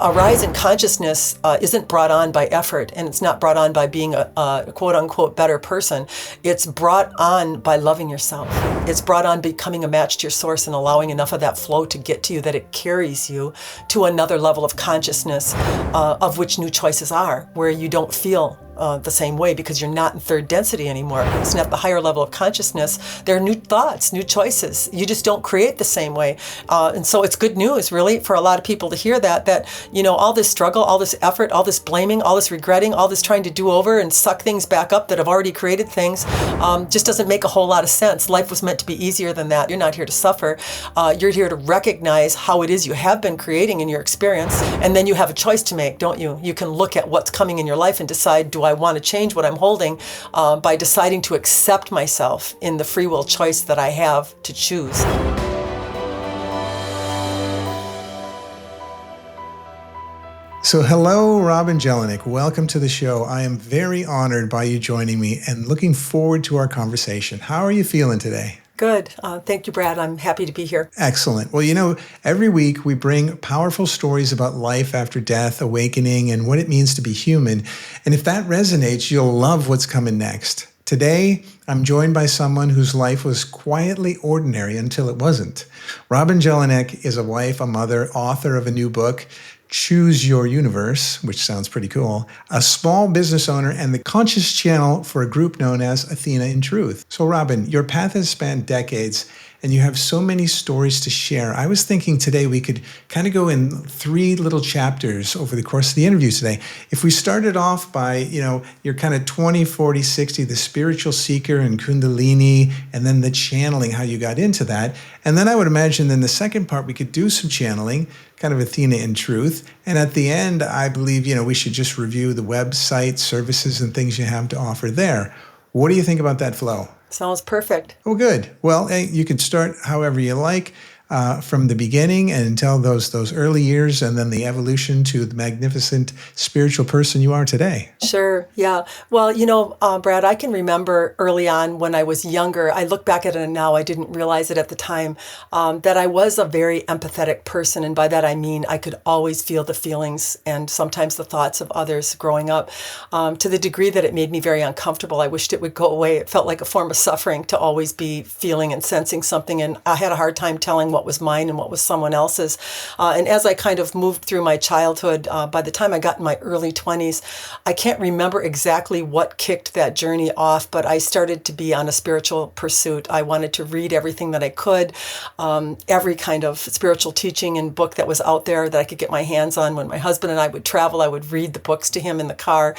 A rise in consciousness isn't brought on by effort, and it's not brought on by being a quote-unquote better person. It's brought on by loving yourself. It's brought on becoming a match to your source and allowing enough of that flow to get to you that it carries you to another level of consciousness, of which new choices are, where you don't feel the same way because you're not in third density anymore. It's not the higher level of consciousness. There are new thoughts, new choices. You just don't create the same way. And so it's good news, really, for a lot of people to hear that, all this struggle, all this effort, all this blaming, all this regretting, all this trying to do over and suck things back up that have already created things, just doesn't make a whole lot of sense. Life was meant to be easier than that. You're not here to suffer. You're here to recognize how it is you have been creating in your experience. And then you have a choice to make, don't you? You can look at what's coming in your life and decide, do I want to change what I'm holding, by deciding to accept myself in the free will choice that I have to choose. So hello, Robin Jelinek. Welcome to the show. I am very honored by you joining me and looking forward to our conversation. How are you feeling today? Good. Thank you, Brad. I'm happy to be here. Excellent. Well, every week we bring powerful stories about life after death, awakening, and what it means to be human. And if that resonates, you'll love what's coming next. Today, I'm joined by someone whose life was quietly ordinary until it wasn't. Robin Jelinek is a wife, a mother, author of a new book, Choose Your Universe, which sounds pretty cool, a small business owner, and the conscious channel for a group known as Athena in Truth. So Robin, your path has spanned decades, and you have so many stories to share. I was thinking today we could kind of go in 3 little chapters over the course of the interview today. If we started off by, your kind of 20, 40, 60, the spiritual seeker and Kundalini, and then the channeling, how you got into that. And then I would imagine in the second part, we could do some channeling, kind of Athena in Truth. And at the end, I believe, we should just review the website, services, and things you have to offer there. What do you think about that flow? Sounds perfect. Oh, good. Well, you can start however you like, from the beginning and tell those early years and then the evolution to the magnificent spiritual person you are today. Sure. Yeah. Well, Brad, I can remember early on when I was younger, I look back at it now, I didn't realize it at the time, that I was a very empathetic person. And by that, I mean, I could always feel the feelings and sometimes the thoughts of others growing up, to the degree that it made me very uncomfortable. I wished it would go away. It felt like a form of suffering to always be feeling and sensing something. And I had a hard time telling what was mine and what was someone else's. And as I kind of moved through my childhood, by the time I got in my early 20s, I can't remember exactly what kicked that journey off, but I started to be on a spiritual pursuit. I wanted to read everything that I could, every kind of spiritual teaching and book that was out there that I could get my hands on. When my husband and I would travel, I would read the books to him in the car.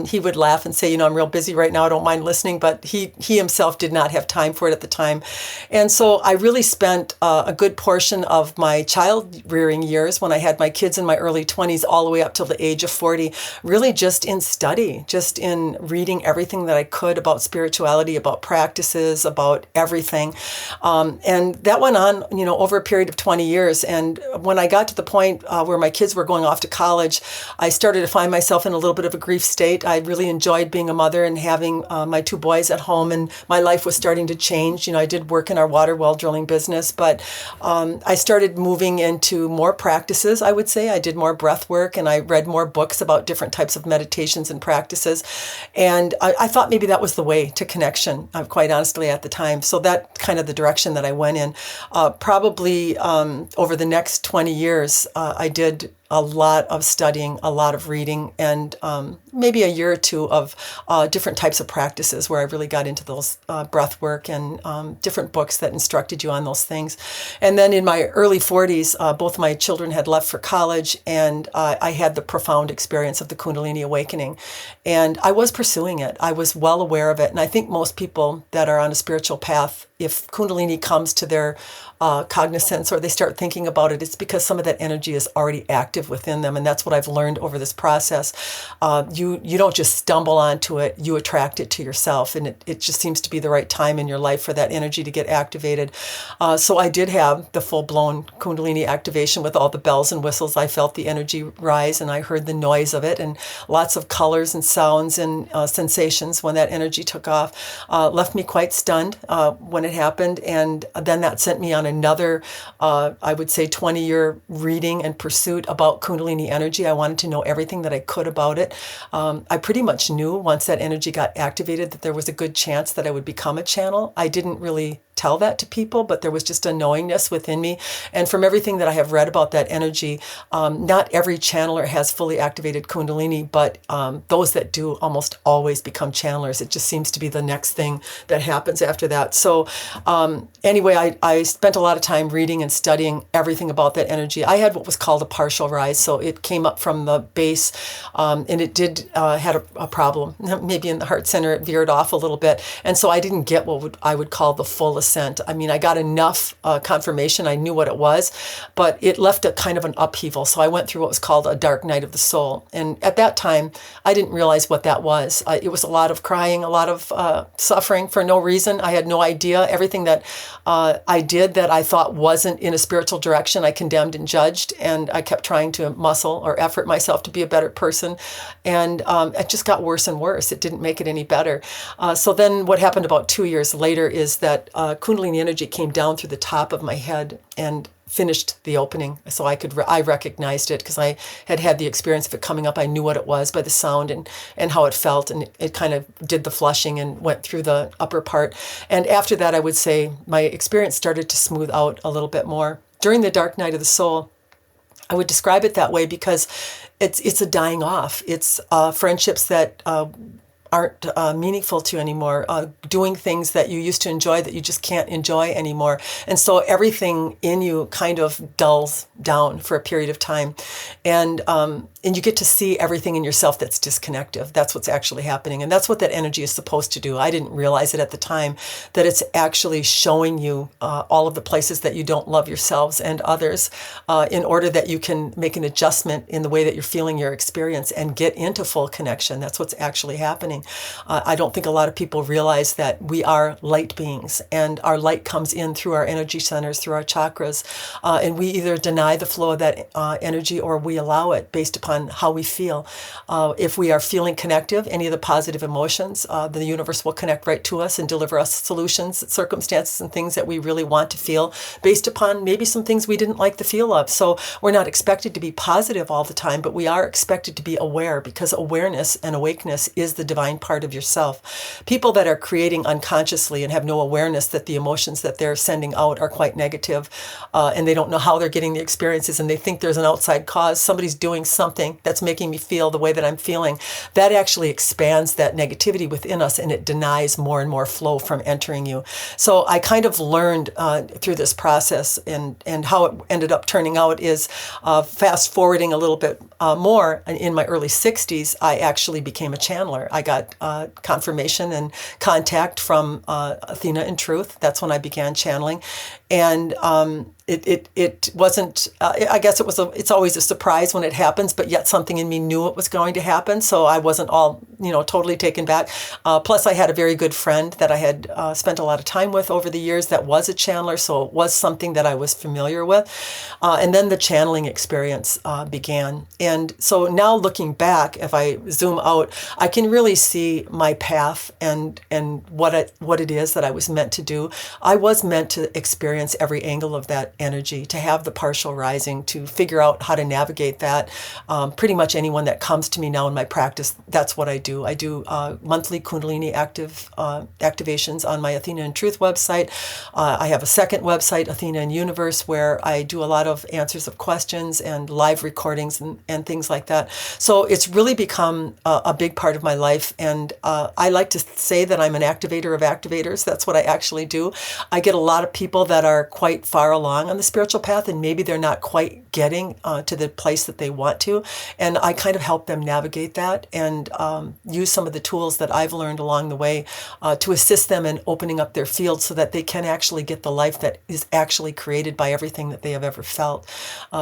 He would laugh and say, I'm real busy right now, I don't mind listening, but he himself did not have time for it at the time. And so I really spent a good portion of my child rearing years, when I had my kids in my early 20s all the way up till the age of 40, really just in study, just in reading everything that I could about spirituality, about practices, about everything. And that went on, over a period of 20 years. And when I got to the point where my kids were going off to college, I started to find myself in a little bit of a grief state. I really enjoyed being a mother and having my 2 boys at home, and my life was starting to change. I did work in our water well drilling business, but I started moving into more practices, I would say. I did more breath work, and I read more books about different types of meditations and practices. And I thought maybe that was the way to connection, quite honestly, at the time. So that kind of the direction that I went in. Probably over the next 20 years, I did a lot of studying, a lot of reading, and maybe a year or 2 of different types of practices where I really got into those breath work and different books that instructed you on those things. And then in my early 40s, both my children had left for college, and I had the profound experience of the Kundalini awakening. And I was pursuing it. I was well aware of it. And I think most people that are on a spiritual path, if Kundalini comes to their cognizance or they start thinking about it, it's because some of that energy is already active within them. And that's what I've learned over this process. You don't just stumble onto it, you attract it to yourself. And it just seems to be the right time in your life for that energy to get activated. So I did have the full-blown Kundalini activation with all the bells and whistles. I felt the energy rise, and I heard the noise of it, and lots of colors and sounds and sensations when that energy took off. Left me quite stunned when when it happened. And then that sent me on another, I would say, 20-year reading and pursuit about Kundalini energy. I wanted to know everything that I could about it. I pretty much knew once that energy got activated that there was a good chance that I would become a channel. I didn't really tell that to people, but there was just a knowingness within me. And from everything that I have read about that energy, not every channeler has fully activated Kundalini, but those that do almost always become channelers. It just seems to be the next thing that happens after that. So anyway, I spent a lot of time reading and studying everything about that energy. I had what was called a partial rise, so it came up from the base, and it did had a problem. Maybe in the heart center, it veered off a little bit, and so I didn't get what I would call the full ascent. I mean, I got enough confirmation. I knew what it was, but it left a kind of an upheaval. So I went through what was called a dark night of the soul. And at that time, I didn't realize what that was. It was a lot of crying, a lot of suffering for no reason. I had no idea. Everything that I did that I thought wasn't in a spiritual direction, I condemned and judged. And I kept trying to muscle or effort myself to be a better person. And it just got worse and worse. It didn't make it any better. So then what happened about 2 years later is that Kundalini energy came down through the top of my head and finished the opening. So I recognized it because I had had the experience of it coming up. I knew what it was by the sound and how it felt. And it kind of did the flushing and went through the upper part. And after that, I would say my experience started to smooth out a little bit more. During the dark night of the soul, I would describe it that way because it's a dying off. It's friendships that aren't meaningful to you anymore, doing things that you used to enjoy that you just can't enjoy anymore. And so everything in you kind of dulls down for a period of time. And you get to see everything in yourself that's disconnected. That's what's actually happening. And that's what that energy is supposed to do. I didn't realize it at the time, that it's actually showing you all of the places that you don't love yourselves and others in order that you can make an adjustment in the way that you're feeling your experience and get into full connection. That's what's actually happening. I don't think a lot of people realize that we are light beings, and our light comes in through our energy centers, through our chakras, and we either deny the flow of that energy or we allow it based upon how we feel. If we are feeling connective, any of the positive emotions, the universe will connect right to us and deliver us solutions, circumstances, and things that we really want to feel based upon maybe some things we didn't like the feel of. So we're not expected to be positive all the time, but we are expected to be aware, because awareness and awakeness is the divine part of yourself. People that are creating unconsciously and have no awareness that the emotions that they're sending out are quite negative, and they don't know how they're getting the experiences, and they think there's an outside cause. Somebody's doing something that's making me feel the way that I'm feeling. That actually expands that negativity within us, and it denies more and more flow from entering you. So I kind of learned through this process, and how it ended up turning out is, fast forwarding a little bit more, in my early 60s, I actually became a channeler. I got confirmation and contact from Athena in Truth. That's when I began channeling. And it wasn't, I guess it's always a surprise when it happens, but yet something in me knew it was going to happen. So I wasn't all, totally taken back. Plus I had a very good friend that I had spent a lot of time with over the years that was a channeler. So it was something that I was familiar with. And then the channeling experience began. And so now looking back, if I zoom out, I can really see my path and what it is that I was meant to do. I was meant to experience every angle of that energy, to have the partial rising, to figure out how to navigate that. Pretty much anyone that comes to me now in my practice, that's what I do. I do monthly Kundalini activations on my Athena and Truth website. I have a second website, Athena and Universe, where I do a lot of answers of questions and live recordings and things like that. So it's really become a big part of my life. And I like to say that I'm an activator of activators. That's what I actually do. I get a lot of people that are quite far along on the spiritual path, and maybe they're not quite getting to the place that they want to. And I kind of help them navigate that and use some of the tools that I've learned along the way to assist them in opening up their field so that they can actually get the life that is actually created by everything that they have ever felt.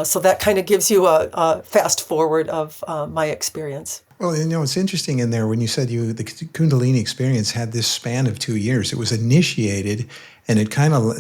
So that kind of gives you a fast forward of my experience. Well, it's interesting in there when you said the Kundalini experience had this span of 2 years. It was initiated, and it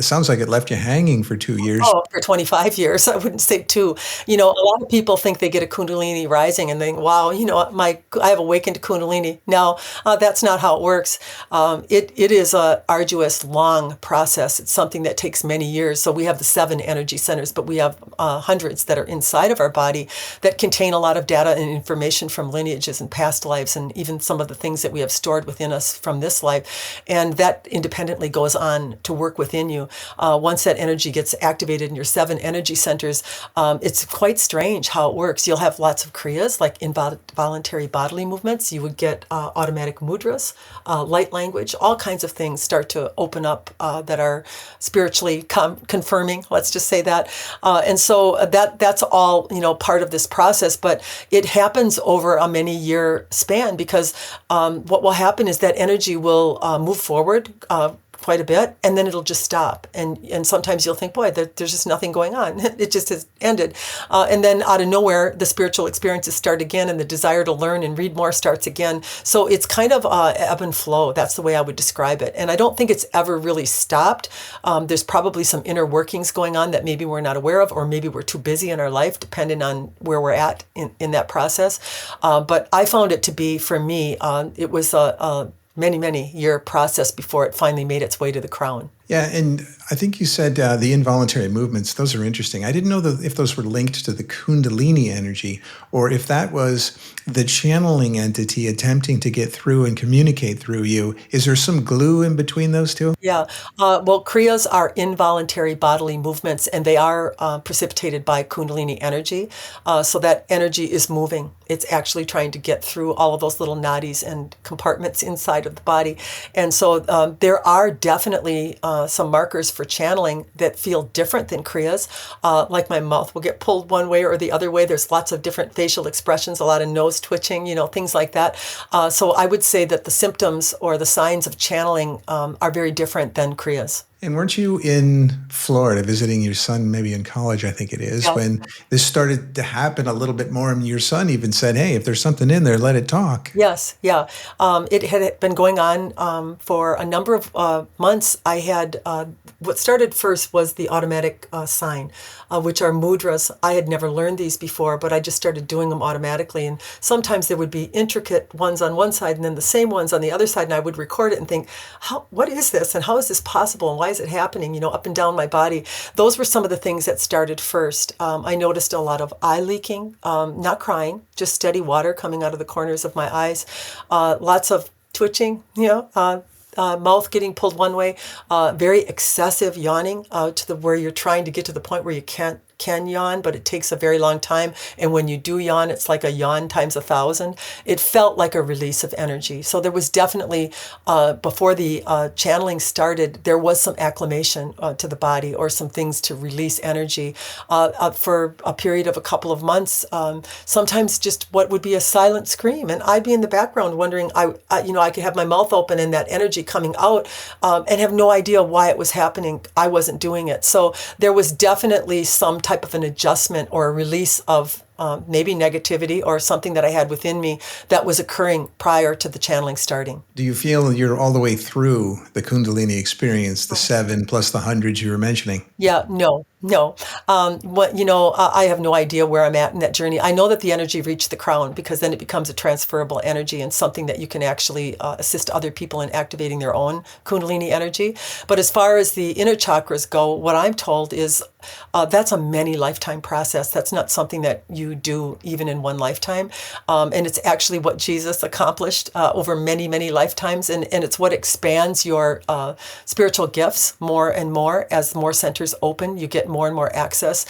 sounds like it left you hanging for 2 years. Oh, for 25 years, I wouldn't say two. A lot of people think they get a Kundalini rising and think, wow, I have awakened Kundalini. No, that's not how it works. It is a arduous, long process. It's something that takes many years. So we have the 7 energy centers, but we have hundreds that are inside of our body that contain a lot of data and information from lineages and past lives, and even some of the things that we have stored within us from this life. And that independently goes on to work within you. Once that energy gets activated in your 7 energy centers, it's quite strange how it works. You'll have lots of kriyas, like involuntary bodily movements. You would get automatic mudras, light language, all kinds of things start to open up that are spiritually confirming. Let's just say that. And so that's all part of this process, but it happens over a many year span because what will happen is that energy will move forward quite a bit, and then it'll just stop. And sometimes you'll think, boy, there's just nothing going on. It just has ended. And then out of nowhere, the spiritual experiences start again, and the desire to learn and read more starts again. So it's kind of ebb and flow. That's the way I would describe it. And I don't think it's ever really stopped. There's probably some inner workings going on that maybe we're not aware of, or maybe we're too busy in our life, depending on where we're at in that process. But I found it to be, for me, it was a many, many year process before it finally made its way to the crown. Yeah, and I think you said the involuntary movements, those are interesting. I didn't know if those were linked to the Kundalini energy, or if that was the channeling entity attempting to get through and communicate through you. Is there some glue in between those two? Yeah. Well, kriyas are involuntary bodily movements, and they are precipitated by Kundalini energy. So that energy is moving. It's actually trying to get through all of those little nadis and compartments inside of the body. And so there are definitely some markers for channeling that feel different than kriyas. Like my mouth will get pulled one way or the other way. There's lots of different facial expressions, a lot of nose twitching, things like that. So I would say that the symptoms or the signs of channeling are very different than kriyas. And weren't you in Florida visiting your son, maybe in college, I think it is, Yeah. when this started to happen a little bit more? And your son even said, hey, if there's something in there, let it talk. Yes, yeah. It had been going on for a number of months. I had, what started first was the automatic sign, which are mudras. I had never learned these before, but I just started doing them automatically. And sometimes there would be intricate ones on one side and then the same ones on the other side. And I would record it and think, what is this? And how is this possible? And why is it happening, up and down my body? Those were some of the things that started first. I noticed a lot of eye leaking, not crying, just steady water coming out of the corners of my eyes, lots of twitching, mouth getting pulled one way, very excessive yawning to the where you're trying to get to the point where you can yawn, but it takes a very long time. And when you do yawn, it's like a yawn times 1,000. It felt like a release of energy. So there was definitely, before the channeling started, there was some acclimation to the body or some things to release energy for a period of a couple of months. Sometimes just what would be a silent scream. And I'd be in the background wondering, I could have my mouth open and that energy coming out and have no idea why it was happening. I wasn't doing it. So there was definitely some type of an adjustment or a release of maybe negativity or something that I had within me that was occurring prior to the channeling starting. Do you feel you're all the way through the Kundalini experience, the 7 plus the hundreds you were mentioning? Yeah, no. I have no idea where I'm at in that journey. I know that the energy reached the crown because then it becomes a transferable energy and something that you can actually assist other people in activating their own Kundalini energy. But as far as the inner chakras go, what I'm told is that's a many lifetime process. That's not something that you do even in one lifetime. And it's actually what Jesus accomplished over many, many lifetimes. And it's what expands your spiritual gifts more and more as more centers open. You get more and more access.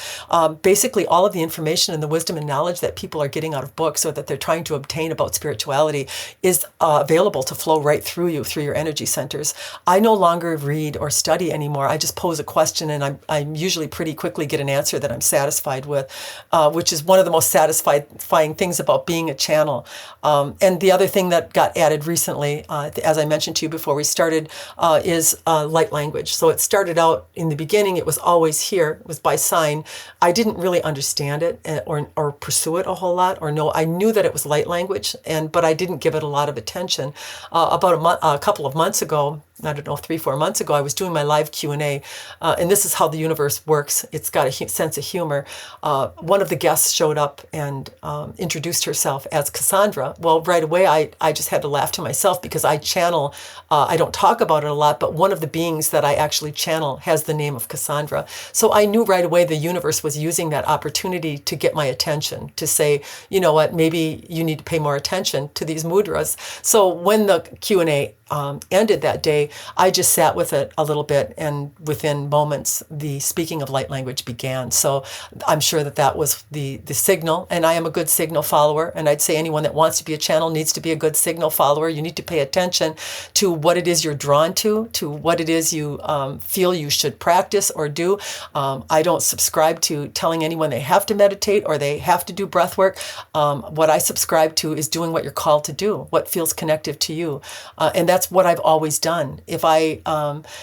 Basically, all of the information and the wisdom and knowledge that people are getting out of books or that they're trying to obtain about spirituality is available to flow right through you, through your energy centers. I no longer read or study anymore. I just pose a question and I usually pretty quickly get an answer that I'm satisfied with, which is one of of the most satisfying things about being a channel. And the other thing that got added recently, as I mentioned to you before we started, is light language. So it started out in the beginning, it was always here, it was by sign. I didn't really understand it or pursue it a whole lot, or know. I knew that it was light language, but I didn't give it a lot of attention. About a couple of months ago, I don't know, 3-4 months ago, I was doing my live Q&A, and this is how the universe works. It's got a sense of humor. One of the guests showed up and introduced herself as Cassandra. Well, right away, I just had to laugh to myself, because I channel, I don't talk about it a lot, but one of the beings that I actually channel has the name of Cassandra. So I knew right away the universe was using that opportunity to get my attention, to say, you know what, maybe you need to pay more attention to these mudras. So when the Q&A ended that day, I just sat with it a little bit, and within moments, the speaking of light language began. So I'm sure that was the signal, and I am a good signal follower, and I'd say anyone that wants to be a channel needs to be a good signal follower. You need to pay attention to what it is you're drawn to what it is you feel you should practice or do. I don't subscribe to telling anyone they have to meditate or they have to do breath work. What I subscribe to is doing what you're called to do, what feels connective to you. And that's what I've always done. If I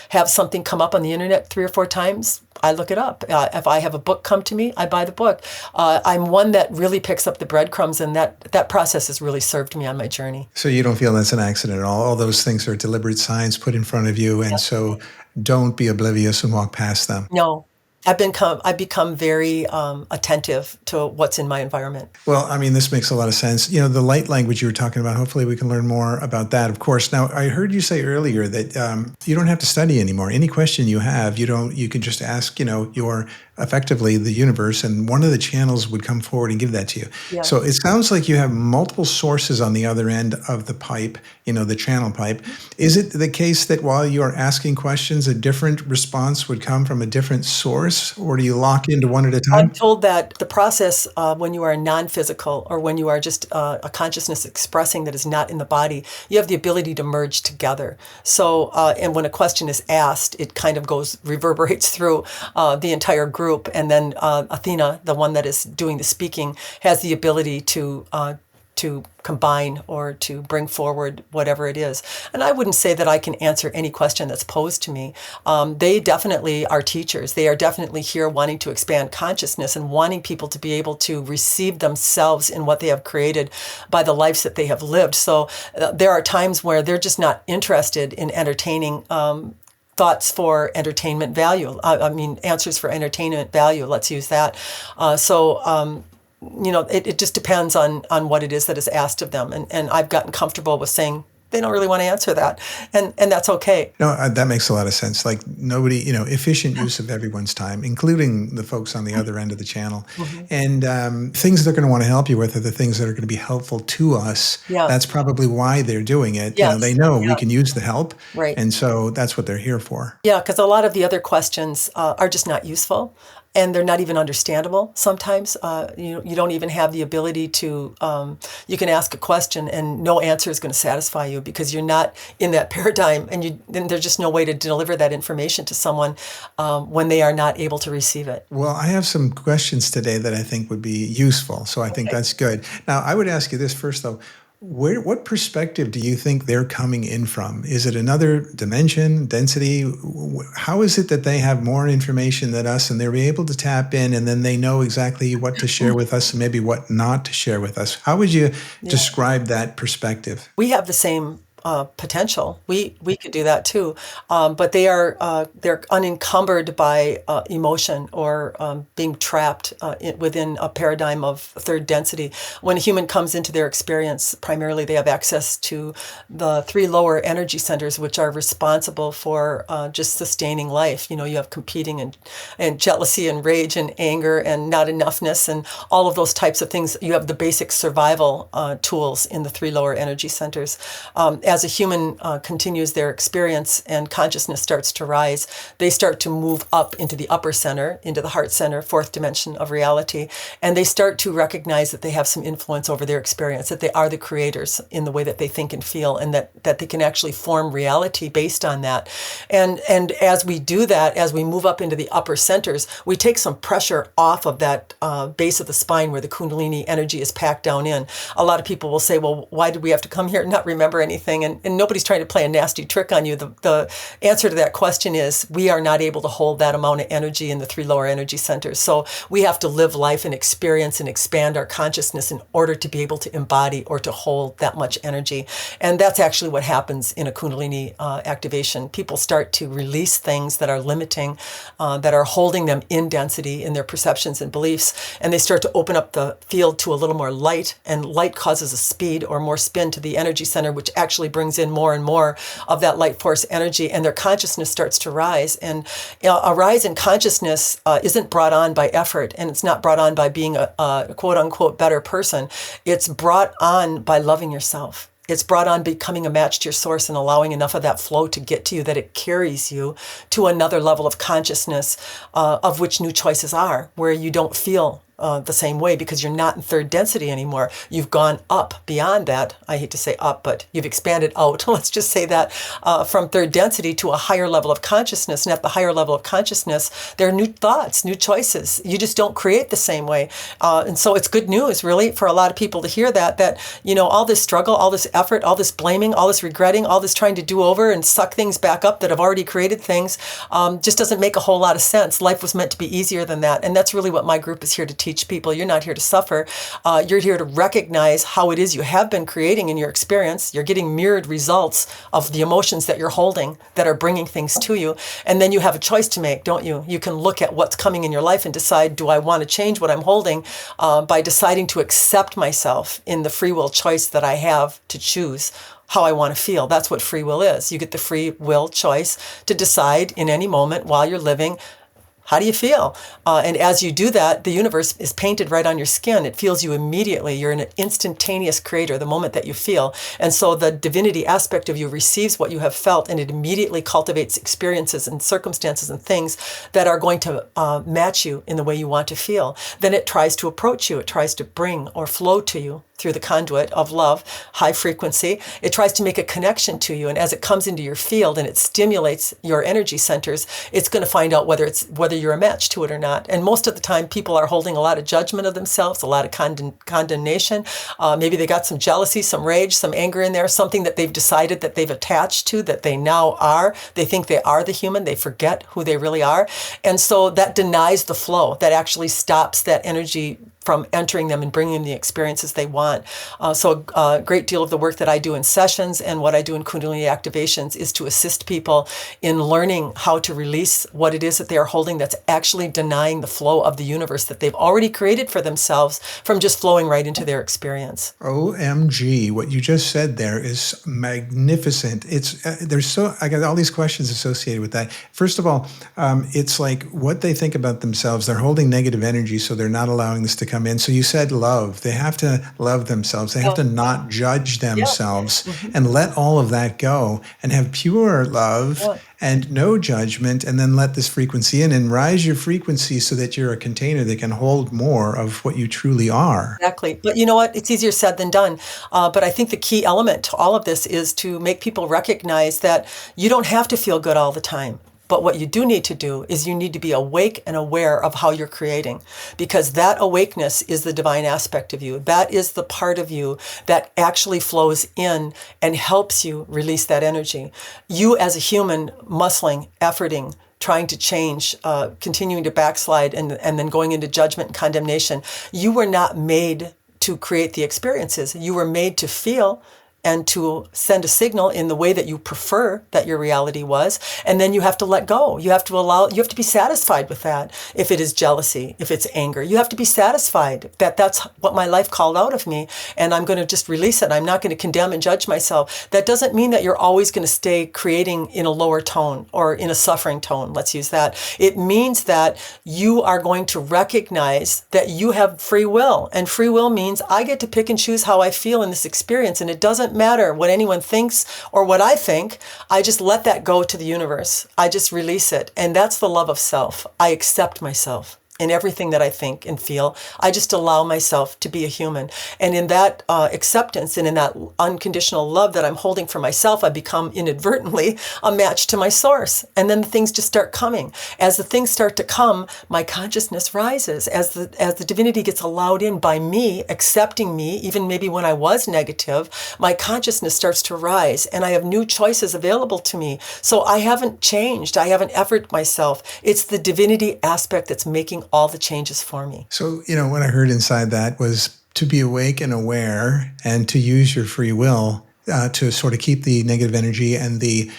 have something come up on the internet 3 or 4 times, I look it up. If I have a book come to me, I buy the book. I'm one that really picks up the breadcrumbs, and that process has really served me on my journey. So you don't feel that's an accident at all? All those things are deliberate signs put in front of you, and so don't be oblivious and walk past them. No. I've become very attentive to what's in my environment. Well, I mean, this makes a lot of sense. You know, the light language you were talking about, hopefully we can learn more about that, of course. Now, I heard you say earlier that you don't have to study anymore. Any question you have, you can just ask, your effectively the universe, and one of the channels would come forward and give that to you. Yeah. So it sounds like you have multiple sources on the other end of the pipe, the channel pipe. Is it the case that while you are asking questions, a different response would come from a different source, or do you lock into one at a time? I'm told that the process when you are non-physical, or when you are just a consciousness expressing that is not in the body, you have the ability to merge together. So, and when a question is asked, it kind of reverberates through the entire group. And then Athena, the one that is doing the speaking, has the ability to combine or to bring forward whatever it is. And I wouldn't say that I can answer any question that's posed to me. They definitely are teachers. They are definitely here wanting to expand consciousness and wanting people to be able to receive themselves in what they have created by the lives that they have lived. So there are times where they're just not interested in entertaining thoughts for entertainment value. Answers for entertainment value. Let's use that. It just depends on what it is that is asked of them. And I've gotten comfortable with saying they don't really want to answer that. And that's okay. No, that makes a lot of sense. Like nobody, efficient use of everyone's time, including the folks on the other end of the channel. Mm-hmm. And things they're going to want to help you with are the things that are going to be helpful to us. Yeah. That's probably why they're doing it. Yes. They know we can use the help. Right. And so that's what they're here for. Yeah, because a lot of the other questions are just not useful. And they're not even understandable sometimes. You don't even have the ability to, you can ask a question and no answer is going to satisfy you, because you're not in that paradigm, and there's just no way to deliver that information to someone when they are not able to receive it. Well, I have some questions today that I think would be useful, so I think that's good. Now, I would ask you this first, though. What perspective do you think they're coming in from? Is it another dimension, density? How is it that they have more information than us and they're able to tap in, and then they know exactly what to share with us and maybe what not to share with us? How would you describe that perspective? We have the same potential. We could do that too, but they're unencumbered by emotion or being trapped within a paradigm of third density. When a human comes into their experience, primarily they have access to the 3 lower energy centers, which are responsible for just sustaining life. You have competing and jealousy and rage and anger and not enoughness and all of those types of things. You have the basic survival tools in the 3 lower energy centers. as a human continues their experience and consciousness starts to rise, they start to move up into the upper center, into the heart center, fourth dimension of reality, and they start to recognize that they have some influence over their experience, that they are the creators in the way that they think and feel, and that they can actually form reality based on that. And as we do that, as we move up into the upper centers, we take some pressure off of that base of the spine where the Kundalini energy is packed down in. A lot of people will say, well, why did we have to come here and not remember anything? And nobody's trying to play a nasty trick on you. The answer to that question is we are not able to hold that amount of energy in the three lower energy centers. So we have to live life and experience and expand our consciousness in order to be able to embody or to hold that much energy. And that's actually what happens in a Kundalini activation. People start to release things that are limiting, that are holding them in density in their perceptions and beliefs. And they start to open up the field to a little more light, and light causes a speed or more spin to the energy center, which actually brings in more and more of that light force energy, and their consciousness starts to rise. And a rise in consciousness isn't brought on by effort, and it's not brought on by being a quote unquote better person. It's brought on by loving yourself. It's brought on becoming a match to your source and allowing enough of that flow to get to you that it carries you to another level of consciousness, of which new choices are, where you don't feel the same way because you're not in third density anymore. You've gone up beyond that. I hate to say up, but you've expanded out. Let's just say that from third density to a higher level of consciousness. And at the higher level of consciousness, there are new thoughts, new choices. You just don't create the same way. And so it's good news, really, for a lot of people to hear that, you know, all this struggle, all this effort, all this blaming, all this regretting, all this trying to do over and suck things back up that have already created things, just doesn't make a whole lot of sense. Life was meant to be easier than that. And that's really what my group is here to teach people. You're not here to suffer. You're here to recognize how it is you have been creating in your experience. You're getting mirrored results of the emotions that you're holding that are bringing things to you. And then you have a choice to make, don't you? You can look at what's coming in your life and decide, do I want to change what I'm holding, by deciding to accept myself in the free will choice that I have to choose how I want to feel. That's what free will is. You get the free will choice to decide in any moment while you're living, how do you feel? And as you do that, the universe is painted right on your skin. It feels you immediately. You're an instantaneous creator the moment that you feel. And so the divinity aspect of you receives what you have felt, and it immediately cultivates experiences and circumstances and things that are going to match you in the way you want to feel. Then it tries to approach you. It tries to bring or flow to you through the conduit of love, high frequency. It tries to make a connection to you. And as it comes into your field and it stimulates your energy centers, it's going to find out whether you're a match to it or not. And most of the time, people are holding a lot of judgment of themselves, a lot of condemnation. Maybe they got some jealousy, some rage, some anger in there, something that they've decided that they've attached to, that they now are. They think they are the human. They forget who they really are. And so that denies the flow. That actually stops that energy from entering them and bringing them the experiences they want. So a great deal of the work that I do in sessions and what I do in Kundalini activations is to assist people in learning how to release what it is that they are holding that's actually denying the flow of the universe that they've already created for themselves from just flowing right into their experience. OMG, what you just said there is magnificent. I got all these questions associated with that. First of all, it's like what they think about themselves. They're holding negative energy, so they're not allowing this to come in. So you said love. They have to love themselves. They have to not judge themselves and let all of that go and have pure love and no judgment, and then let this frequency in and rise your frequency so that you're a container that can hold more of what you truly are. Exactly. But you know what? It's easier said than done. But I think the key element to all of this is to make people recognize that you don't have to feel good all the time. But what you do need to do is you need to be awake and aware of how you're creating, because that awakeness is the divine aspect of you. That is the part of you that actually flows in and helps you release that energy. You as a human, muscling, efforting, trying to change, continuing to backslide, and then going into judgment and condemnation, you were not made to create the experiences. You were made to feel and to send a signal in the way that you prefer that your reality was. And then you have to let go. You have to be satisfied with that. If it is jealousy, if it's anger, you have to be satisfied that that's what my life called out of me. And I'm going to just release it. I'm not going to condemn and judge myself. That doesn't mean that you're always going to stay creating in a lower tone or in a suffering tone. Let's use that. It means that you are going to recognize that you have free will. And free will means I get to pick and choose how I feel in this experience. And it doesn't doesn't matter what anyone thinks or what I think. I just let that go to the universe. I just release it. And that's the love of self. I accept myself in everything that I think and feel. I just allow myself to be a human. And in that acceptance and in that unconditional love that I'm holding for myself, I become inadvertently a match to my source. And then the things just start coming. As the things start to come, my consciousness rises. As the divinity gets allowed in by me, accepting me, even maybe when I was negative, my consciousness starts to rise and I have new choices available to me. So I haven't changed. I haven't efforted myself. It's the divinity aspect that's making all the changes for me. So, what I heard inside that was to be awake and aware and to use your free will to sort of keep the negative energy and the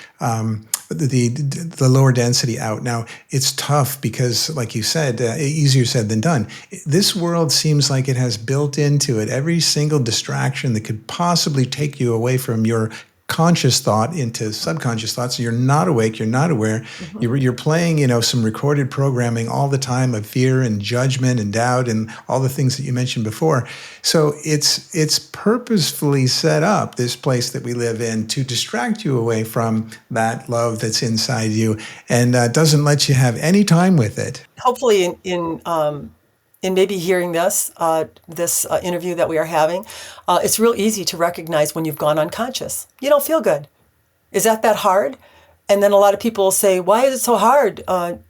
lower density out. Now, it's tough because, like you said, easier said than done. This world seems like it has built into it every single distraction that could possibly take you away from your conscious thought into subconscious thoughts. So you're not awake, you're not aware. Mm-hmm. You're playing, some recorded programming all the time of fear and judgment and doubt and all the things that you mentioned before. So it's purposefully set up, this place that we live in, to distract you away from that love that's inside you and doesn't let you have any time with it. Hopefully in maybe hearing this interview that we are having, it's real easy to recognize when you've gone unconscious. You don't feel good. Is that hard? And then a lot of people will say, why is it so hard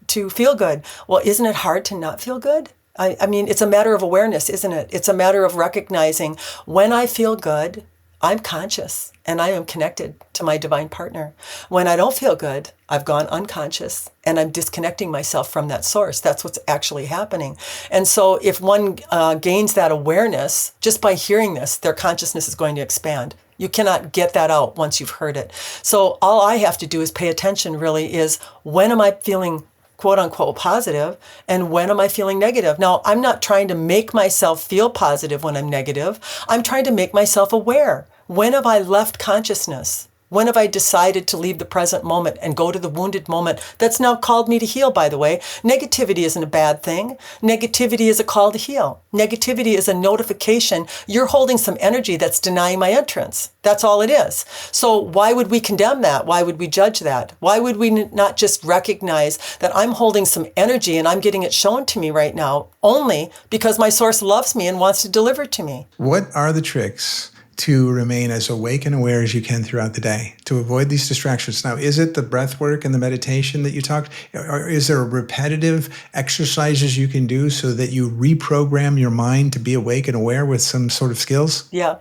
to feel good? Well, isn't it hard to not feel good? I mean, it's a matter of awareness, isn't it? It's a matter of recognizing when I feel good, I'm conscious and I am connected to my divine partner. When I don't feel good, I've gone unconscious and I'm disconnecting myself from that source. That's what's actually happening. And so if one gains that awareness, just by hearing this, their consciousness is going to expand. You cannot get that out once you've heard it. So all I have to do is pay attention really is, when am I feeling quote unquote positive and when am I feeling negative? Now, I'm not trying to make myself feel positive when I'm negative. I'm trying to make myself aware. When have I left consciousness? When have I decided to leave the present moment and go to the wounded moment that's now called me to heal, by the way? Negativity isn't a bad thing. Negativity is a call to heal. Negativity is a notification. You're holding some energy that's denying my entrance. That's all it is. So why would we condemn that? Why would we judge that? Why would we not just recognize that I'm holding some energy and I'm getting it shown to me right now only because my source loves me and wants to deliver it to me? What are the tricks to remain as awake and aware as you can throughout the day, to avoid these distractions? Now, is it the breath work and the meditation that you talked, or is there repetitive exercises you can do so that you reprogram your mind to be awake and aware with some sort of skills? Yeah.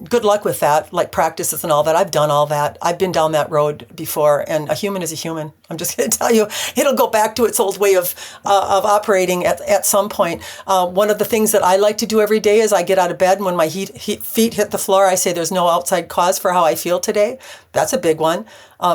Good luck with that, like practices and all that. I've done all that. I've been down that road before, and a human is a human. I'm just going to tell you, it'll go back to its old way of operating at some point. One of the things that I like to do every day is I get out of bed, and when my feet hit the floor, I say there's no outside cause for how I feel today. That's a big one.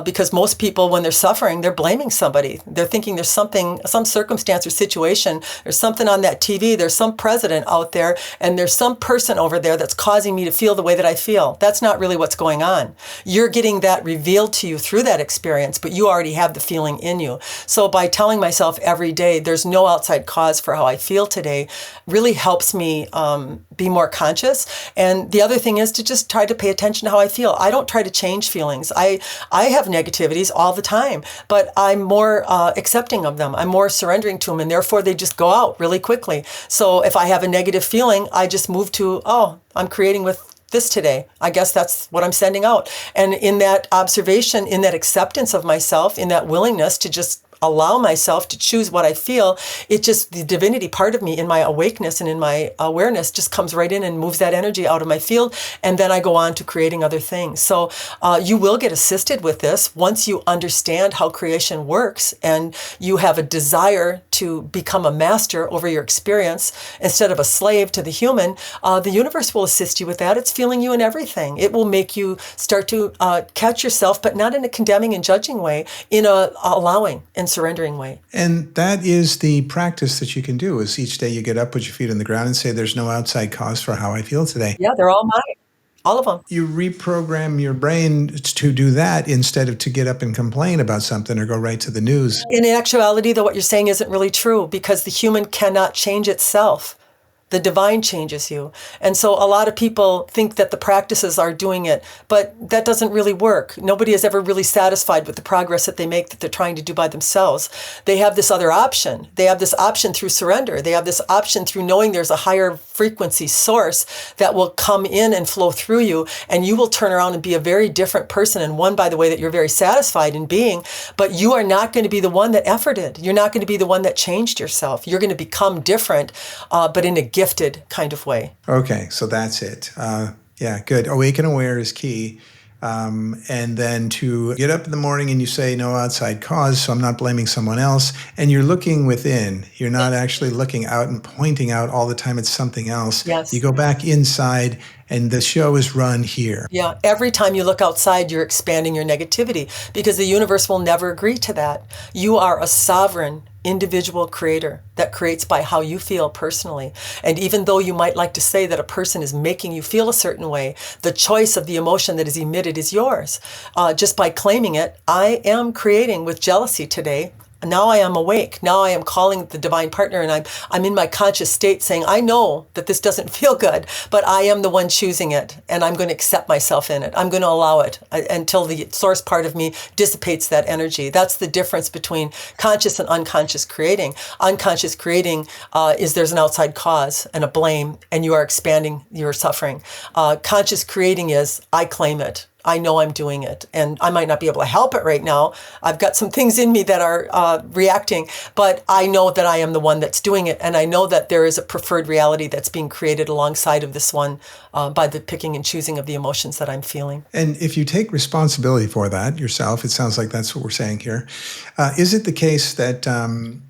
Because most people, when they're suffering, they're blaming somebody. They're thinking there's something, some circumstance or situation, there's something on that TV, there's some president out there, and there's some person over there that's causing me to feel the way that I feel. That's not really what's going on. You're getting that revealed to you through that experience, but you already have the feeling in you. So by telling myself every day, there's no outside cause for how I feel today, really helps me be more conscious. And the other thing is to just try to pay attention to how I feel. I don't try to change feelings. I have negativities all the time, but I'm more accepting of them. I'm more surrendering to them, and therefore they just go out really quickly. So if I have a negative feeling, I just move to, I'm creating with this today. I guess that's what I'm sending out. And in that observation, in that acceptance of myself, in that willingness to just allow myself to choose what I feel, it just, the divinity part of me in my awakeness and in my awareness just comes right in and moves that energy out of my field. And then I go on to creating other things. So you will get assisted with this once you understand how creation works and you have a desire to become a master over your experience instead of a slave to the human. The universe will assist you with that. It's feeling you in everything. It will make you start to catch yourself, but not in a condemning and judging way, in a allowing and surrendering way. And that is the practice that you can do, is each day you get up, put your feet on the ground and say, there's no outside cause for how I feel today. Yeah, they're all mine. All of them. You reprogram your brain to do that instead of to get up and complain about something or go right to the news. In actuality, though, what you're saying isn't really true, because the human cannot change itself. The divine changes you. And so a lot of people think that the practices are doing it, but that doesn't really work. Nobody is ever really satisfied with the progress that they make that they're trying to do by themselves. They have this other option. They have this option through surrender. They have this option through knowing there's a higher frequency source that will come in and flow through you, and you will turn around and be a very different person, and one, by the way, that you're very satisfied in being, but you are not going to be the one that efforted. You're not going to be the one that changed yourself. You're going to become different, but in a gifted kind of way. Okay, so that's it. Yeah, good. Awaken aware is key. And then to get up in the morning and you say no outside cause, so I'm not blaming someone else, and you're looking within. You're not actually looking out and pointing out all the time it's something else. Yes. You go back inside and the show is run here. Yeah, every time you look outside, you're expanding your negativity because the universe will never agree to that. You are a sovereign individual creator that creates by how you feel personally. And even though you might like to say that a person is making you feel a certain way, the choice of the emotion that is emitted is yours. Just by claiming it, I am creating with jealousy today. Now I am awake. Now I am calling the divine partner, and I'm in my conscious state saying, I know that this doesn't feel good, but I am the one choosing it, and I'm going to accept myself in it. I'm going to allow it until the source part of me dissipates that energy. That's the difference between conscious and unconscious creating. Unconscious creating is there's an outside cause and a blame, and you are expanding your suffering. Conscious creating is, I claim it. I know I'm doing it, and I might not be able to help it right now. I've got some things in me that are reacting, but I know that I am the one that's doing it, and I know that there is a preferred reality that's being created alongside of this one by the picking and choosing of the emotions that I'm feeling. And if you take responsibility for that yourself, it sounds like that's what we're saying here. Is it the case that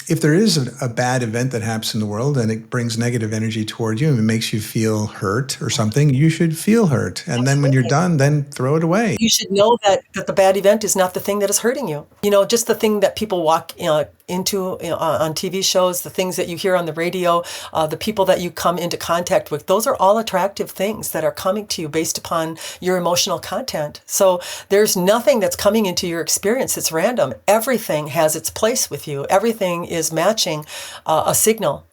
if there is a bad event that happens in the world and it brings negative energy toward you and it makes you feel hurt or something, you should feel hurt. And then when you're done, then throw it away. You should know that the bad event is not the thing that is hurting you. You know, just the thing that people walk into on TV shows, the things that you hear on the radio, the people that you come into contact with, those are all attractive things that are coming to you based upon your emotional content. So there's nothing that's coming into your experience that's random. Everything has its place with you. Everything is matching a signal,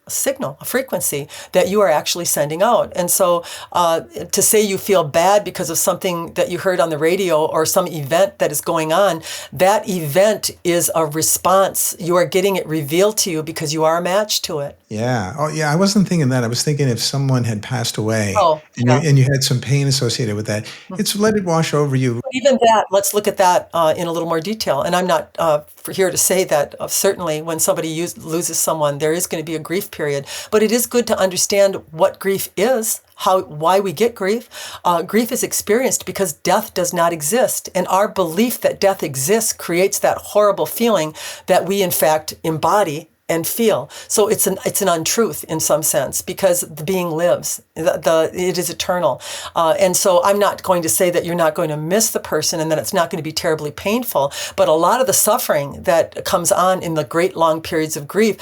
a frequency that you are actually sending out. And so to say you feel bad because of something that you heard on the radio or some event that is going on, that event is a response. You are getting it revealed to you because you are a match to it. Yeah. Oh, yeah. I wasn't thinking that. I was thinking if someone had passed away and you had some pain associated with that, it's let it wash over you. But even that, let's look at that in a little more detail. And I'm not here to say that certainly when somebody loses someone, there is going to be a grief period. But it is good to understand what grief is, why we get grief. Grief is experienced because death does not exist. And our belief that death exists creates that horrible feeling that we, in fact, embody and feel. So it's an untruth in some sense because the being lives. It is eternal. And so I'm not going to say that you're not going to miss the person and that it's not going to be terribly painful. But a lot of the suffering that comes on in the great long periods of grief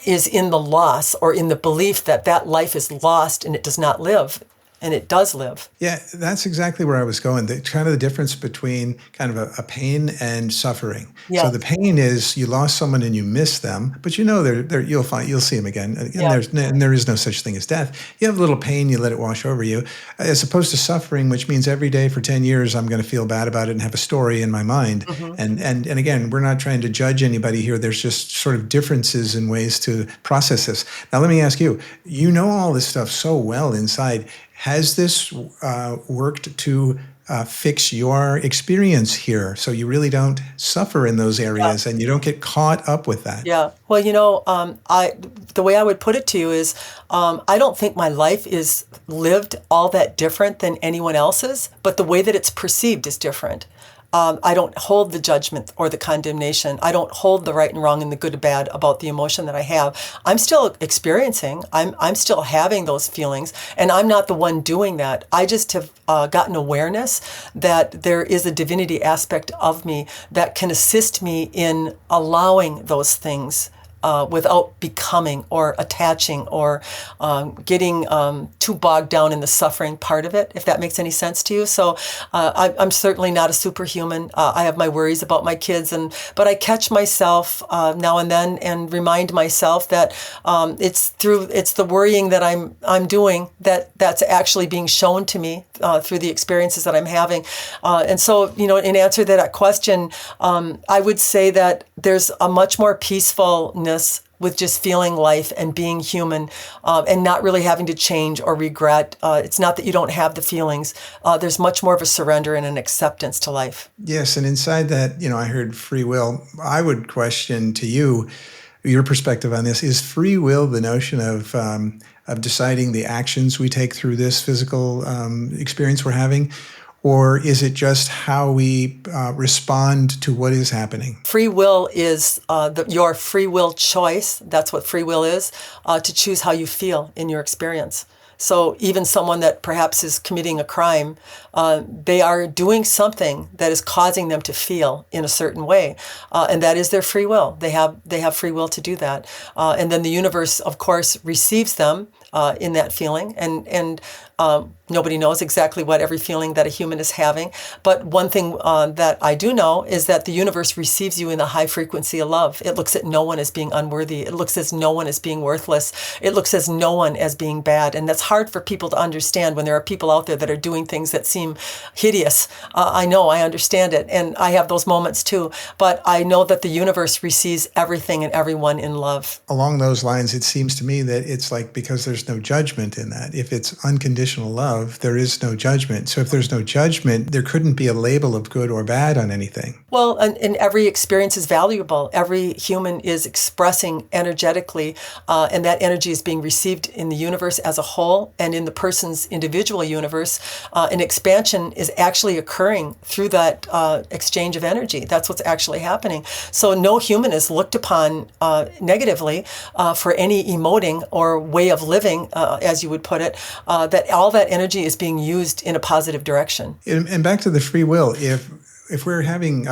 is in the loss or in the belief that that life is lost and it does not live. And it does live. Yeah, that's exactly where I was going. Kind of the difference between kind of a pain and suffering. Yeah. So the pain is you lost someone and you miss them, but you know you'll see them again. And there is no such thing as death. You have a little pain, you let it wash over you, as opposed to suffering, which means every day for 10 years I'm going to feel bad about it and have a story in my mind. Mm-hmm. And again, we're not trying to judge anybody here. There's just sort of differences in ways to process this. Now let me ask you. You know all this stuff so well inside. Has this worked to fix your experience here so you really don't suffer in those areas and you don't get caught up with that? Yeah. Well, the way I would put it to you is I don't think my life is lived all that different than anyone else's, but the way that it's perceived is different. I don't hold the judgment or the condemnation. I don't hold the right and wrong and the good and bad about the emotion that I have. I'm still experiencing. I'm still having those feelings, and I'm not the one doing that. I just have gotten awareness that there is a divinity aspect of me that can assist me in allowing those things without becoming or attaching or getting too bogged down in the suffering part of it, if that makes any sense to you. So I'm certainly not a superhuman. I have my worries about my kids, but I catch myself now and then and remind myself that it's the worrying that I'm doing that's actually being shown to me through the experiences that I'm having. And so, in answer to that question, I would say that there's a much more peacefulness with just feeling life and being human, and not really having to change or regret. It's not that you don't have the feelings. There's much more of a surrender and an acceptance to life. Yes, and inside that, I heard free will. I would question to you, your perspective on this. Is free will the notion of deciding the actions we take through this physical experience we're having? Or is it just how we respond to what is happening? Free will is your free will choice. That's what free will is, to choose how you feel in your experience. So even someone that perhaps is committing a crime, they are doing something that is causing them to feel in a certain way, and that is their free will. They have free will to do that, and then the universe, of course, receives them in that feeling, and nobody knows exactly what every feeling that a human is having. But one thing that I do know is that the universe receives you in the high frequency of love. It looks at no one as being unworthy. It looks at no one as being worthless. It looks at no one as being bad. And that's hard for people to understand when there are people out there that are doing things that seem hideous. I know, I understand it. And I have those moments too. But I know that the universe receives everything and everyone in love. Along those lines, it seems to me that it's like, because there's no judgment in that. If it's unconditional love, there is no judgment. So if there's no judgment, there couldn't be a label of good or bad on anything. Well, and every experience is valuable. Every human is expressing energetically, and that energy is being received in the universe as a whole and in the person's individual universe. An expansion is actually occurring through that exchange of energy. That's what's actually happening. So no human is looked upon negatively for any emoting or way of living, as you would put it, that all that energy is being used in a positive direction. And back to the free will, if we're having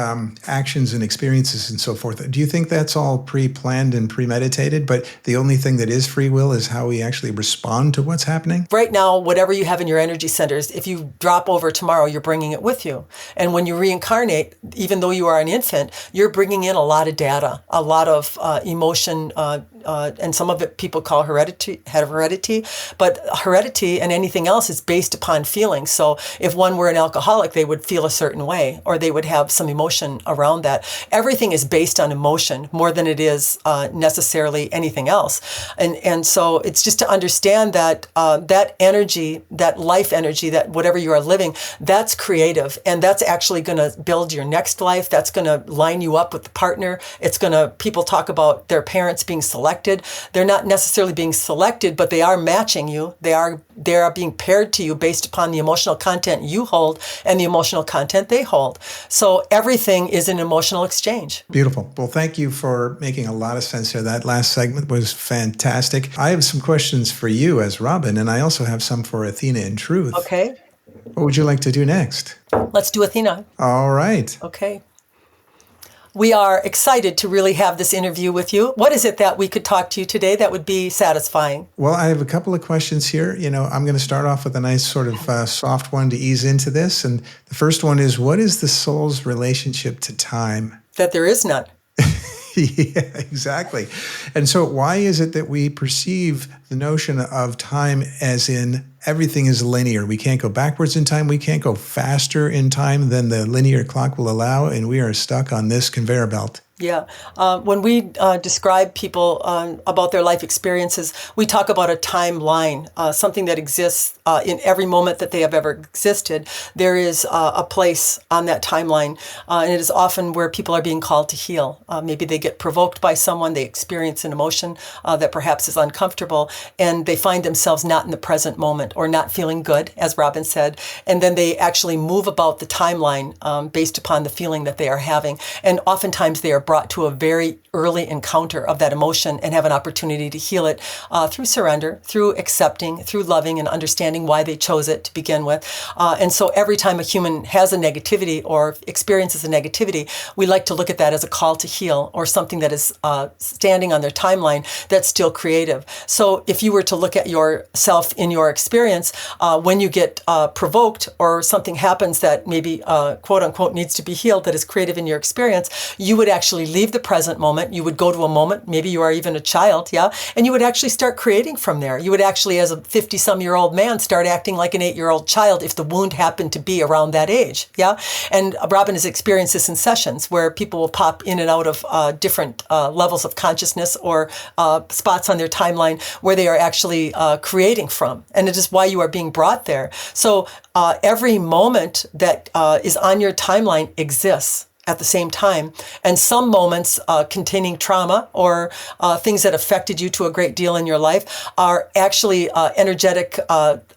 actions and experiences and so forth, do you think that's all pre-planned and premeditated, but the only thing that is free will is how we actually respond to what's happening? Right now, whatever you have in your energy centers, if you drop over tomorrow, you're bringing it with you. And when you reincarnate, even though you are an infant, you're bringing in a lot of data, a lot of emotion, and some of it people call heredity, but heredity and anything else is based upon feelings. So if one were an alcoholic, they would feel a certain way, or they would have some emotion around that. Everything is based on emotion more than it is necessarily anything else. And so it's just to understand that that energy, that life energy, that whatever you are living, that's creative. And that's actually going to build your next life. That's going to line you up with the partner. People talk about their parents being selected. They're not necessarily being selected, but they are matching you. They are being paired to you based upon the emotional content you hold and the emotional content they hold. So everything is an emotional exchange. Beautiful. Well, thank you for making a lot of sense there. That last segment was fantastic. I have some questions for you as Robin, and I also have some for Athena in Truth. Okay. What would you like to do next? Let's do Athena. All right. Okay. We are excited to really have this interview with you. What is it that we could talk to you today that would be satisfying? Well, I have a couple of questions here. I'm going to start off with a nice sort of soft one to ease into this. And the first one is, what is the soul's relationship to time? That there is none. Yeah, exactly. And so why is it that we perceive the notion of time as in everything is linear? We can't go backwards in time. We can't go faster in time than the linear clock will allow, and we are stuck on this conveyor belt. Yeah. When we describe people about their life experiences, we talk about a timeline, something that exists in every moment that they have ever existed. There is a place on that timeline, and it is often where people are being called to heal. Maybe they get provoked by someone, they experience an emotion that perhaps is uncomfortable, and they find themselves not in the present moment or not feeling good, as Robin said, and then they actually move about the timeline based upon the feeling that they are having. And oftentimes they are brought to a very early encounter of that emotion and have an opportunity to heal it through surrender, through accepting, through loving and understanding why they chose it to begin with. And so every time a human has a negativity or experiences a negativity, we like to look at that as a call to heal or something that is standing on their timeline that's still creative. So if you were to look at yourself in your experience, when you get provoked or something happens that maybe quote unquote needs to be healed that is creative in your experience, you would actually leave the present moment. You would go to a moment, maybe you are even a child, yeah, and you would actually start creating from there. You would actually, as a 50-some-year-old man, start acting like an 8-year-old child if the wound happened to be around that age, yeah. And Robin has experienced this in sessions where people will pop in and out of different levels of consciousness or spots on their timeline where they are actually creating from, and it is why you are being brought there. So every moment that is on your timeline exists at the same time. And some moments containing trauma or things that affected you to a great deal in your life are actually energetic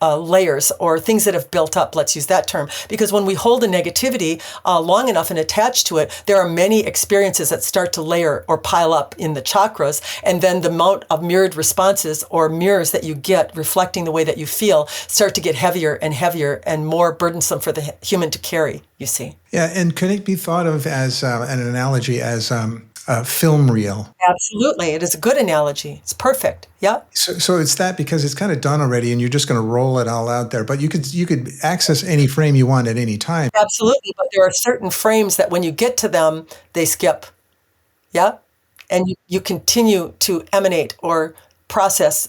layers or things that have built up, let's use that term. Because when we hold a negativity long enough and attach to it, there are many experiences that start to layer or pile up in the chakras. And then the amount of mirrored responses or mirrors that you get reflecting the way that you feel start to get heavier and heavier and more burdensome for the human to carry, you see. Yeah, and can it be thought of as an analogy as a film reel? Absolutely. It is a good analogy. It's perfect. Yeah. So it's that because it's kind of done already and you're just going to roll it all out there. But you could access any frame you want at any time. Absolutely. But there are certain frames that when you get to them, they skip. Yeah. And you continue to emanate or process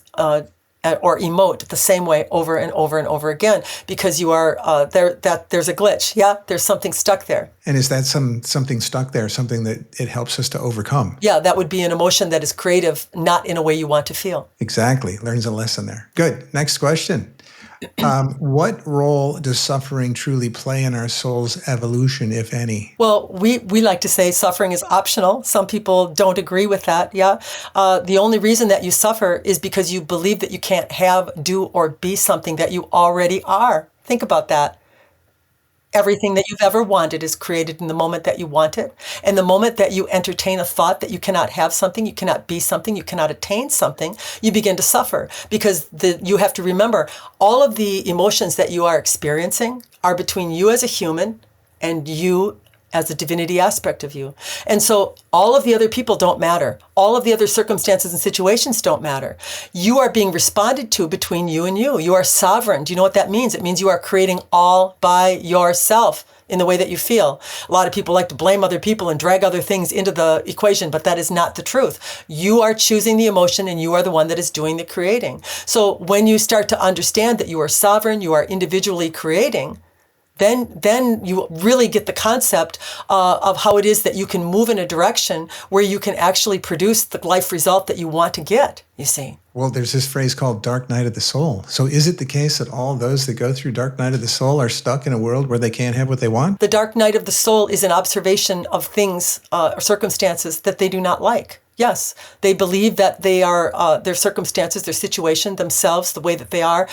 or emote the same way over and over and over again because you are there's a glitch. Yeah, there's something stuck there. And is that something stuck there, something that it helps us to overcome? Yeah, that would be an emotion that is creative, not in a way you want to feel. Exactly. Learns a lesson there. Good. Next question. What role does suffering truly play in our soul's evolution, if any? Well, we like to say suffering is optional. Some people don't agree with that. Yeah. The only reason that you suffer is because you believe that you can't have, do, or be something that you already are. Think about that. Everything that you've ever wanted is created in the moment that you want it. And the moment that you entertain a thought that you cannot have something, you cannot be something, you cannot attain something, you begin to suffer because you have to remember all of the emotions that you are experiencing are between you as a human and you as a divinity aspect of you. And so all of the other people don't matter. All of the other circumstances and situations don't matter. You are being responded to between you and you. You are sovereign. Do you know what that means? It means you are creating all by yourself in the way that you feel. A lot of people like to blame other people and drag other things into the equation, but that is not the truth. You are choosing the emotion and you are the one that is doing the creating. So when you start to understand that you are sovereign, you are individually creating, then you really get the concept of how it is that you can move in a direction where you can actually produce the life result that you want to get, you see. Well, there's this phrase called dark night of the soul. So is it the case that all those that go through dark night of the soul are stuck in a world where they can't have what they want? The dark night of the soul is an observation of things or circumstances that they do not like. Yes, they believe that they are, their circumstances, their situation, themselves, the way that they are,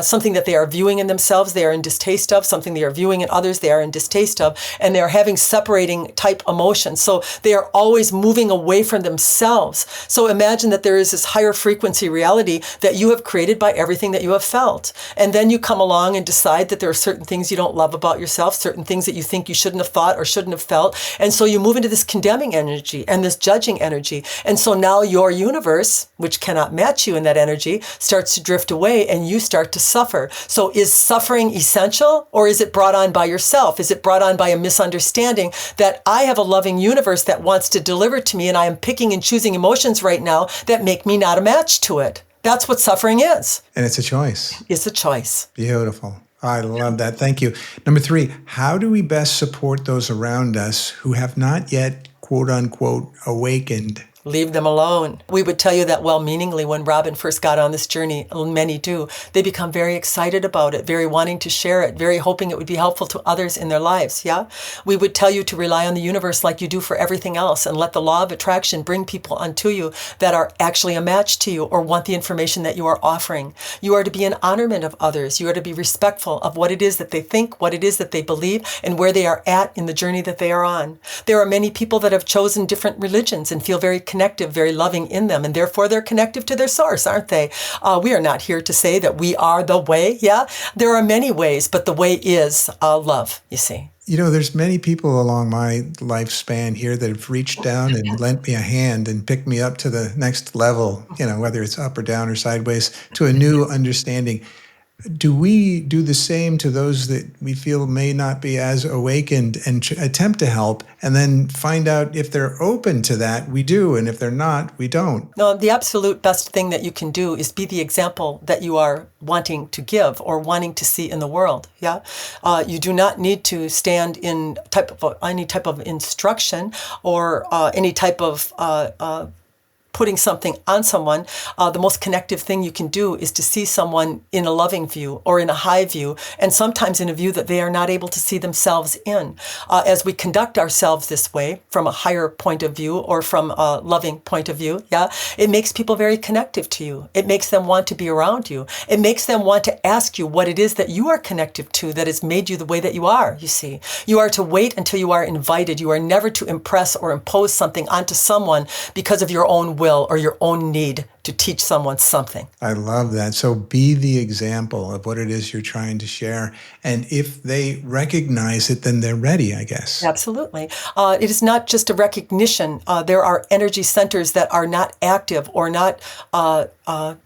something that they are viewing in themselves, they are in distaste of, something they are viewing in others, they are in distaste of, and they are having separating type emotions. So they are always moving away from themselves. So imagine that there is this higher frequency reality that you have created by everything that you have felt. And then you come along and decide that there are certain things you don't love about yourself, certain things that you think you shouldn't have thought or shouldn't have felt. And so you move into this condemning energy and this judging energy. And so now your universe, which cannot match you in that energy, starts to drift away and you start to suffer. So is suffering essential or is it brought on by yourself? Is it brought on by a misunderstanding that I have a loving universe that wants to deliver to me and I am picking and choosing emotions right now that make me not a match to it? That's what suffering is. And it's a choice. It's a choice. Beautiful. I love that. Thank you. Number 3, how do we best support those around us who have not yet, quote unquote, awakened? leave them alone. We would tell you that well-meaningly when Robin first got on this journey. Many do. They become very excited about it, very wanting to share it, very hoping it would be helpful to others in their lives, yeah? We would tell you to rely on the universe like you do for everything else and let the law of attraction bring people unto you that are actually a match to you or want the information that you are offering. You are to be in honorment of others. You are to be respectful of what it is that they think, what it is that they believe, and where they are at in the journey that they are on. There are many people that have chosen different religions and feel very connective, very loving in them, and therefore they're connective to their source, aren't they? We are not here to say that we are the way, yeah? There are many ways, but the way is love, you see. There's many people along my lifespan here that have reached down and lent me a hand and picked me up to the next level, whether it's up or down or sideways, to a new understanding. Do we do the same to those that we feel may not be as awakened and attempt to help and then find out if they're open to that? We do. And if they're not, we don't. No, the absolute best thing that you can do is be the example that you are wanting to give or wanting to see in the world. Yeah. You do not need to stand in any type of instruction or any type of putting something on someone. The most connective thing you can do is to see someone in a loving view or in a high view, and sometimes in a view that they are not able to see themselves in. As we conduct ourselves this way from a higher point of view or from a loving point of view, yeah, it makes people very connective to you. It makes them want to be around you. It makes them want to ask you what it is that you are connected to that has made you the way that you are, you see. You are to wait until you are invited. You are never to impress or impose something onto someone because of your own will or your own need to teach someone something. I love that. So be the example of what it is you're trying to share. And if they recognize it, then they're ready, I guess. Absolutely. It is not just a recognition. There are energy centers that are not active or not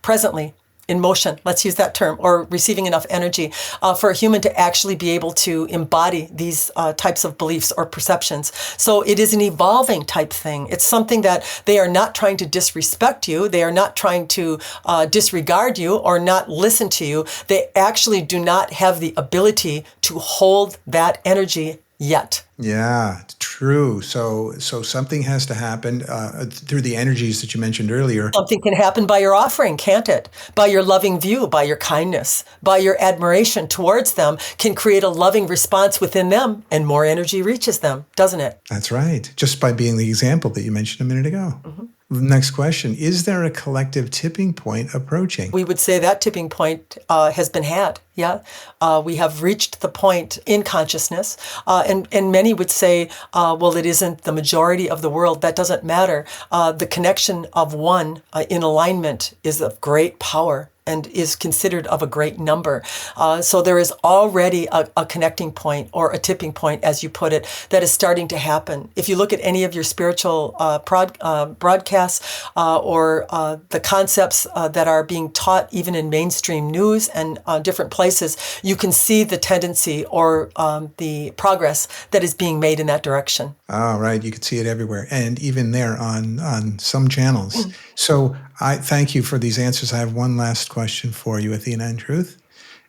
presently in motion, let's use that term, or receiving enough energy for a human to actually be able to embody these types of beliefs or perceptions. So it is an evolving type thing. It's something that they are not trying to disrespect you. They are not trying to disregard you or not listen to you. They actually do not have the ability to hold that energy yet. Yeah, true. So something has to happen through the energies that you mentioned earlier. Something can happen by your offering, can't it? By your loving view, by your kindness, by your admiration towards them can create a loving response within them, and more energy reaches them, doesn't it? That's right. Just by being the example that you mentioned a minute ago. Mm-hmm. Next question. Is there a collective tipping point approaching? We would say that tipping point has been had. Yeah. We have reached the point in consciousness. And many would say, well, it isn't the majority of the world. That doesn't matter. The connection of one in alignment is of great power and is considered of a great number. So there is already a connecting point or a tipping point, as you put it, that is starting to happen. If you look at any of your spiritual broadcasts or the concepts that are being taught even in mainstream news and different places, you can see the tendency or the progress that is being made in that direction. Oh, right. You can see it everywhere, and even there on some channels. So I thank you for these answers. I have one last question for you, Athena, in truth.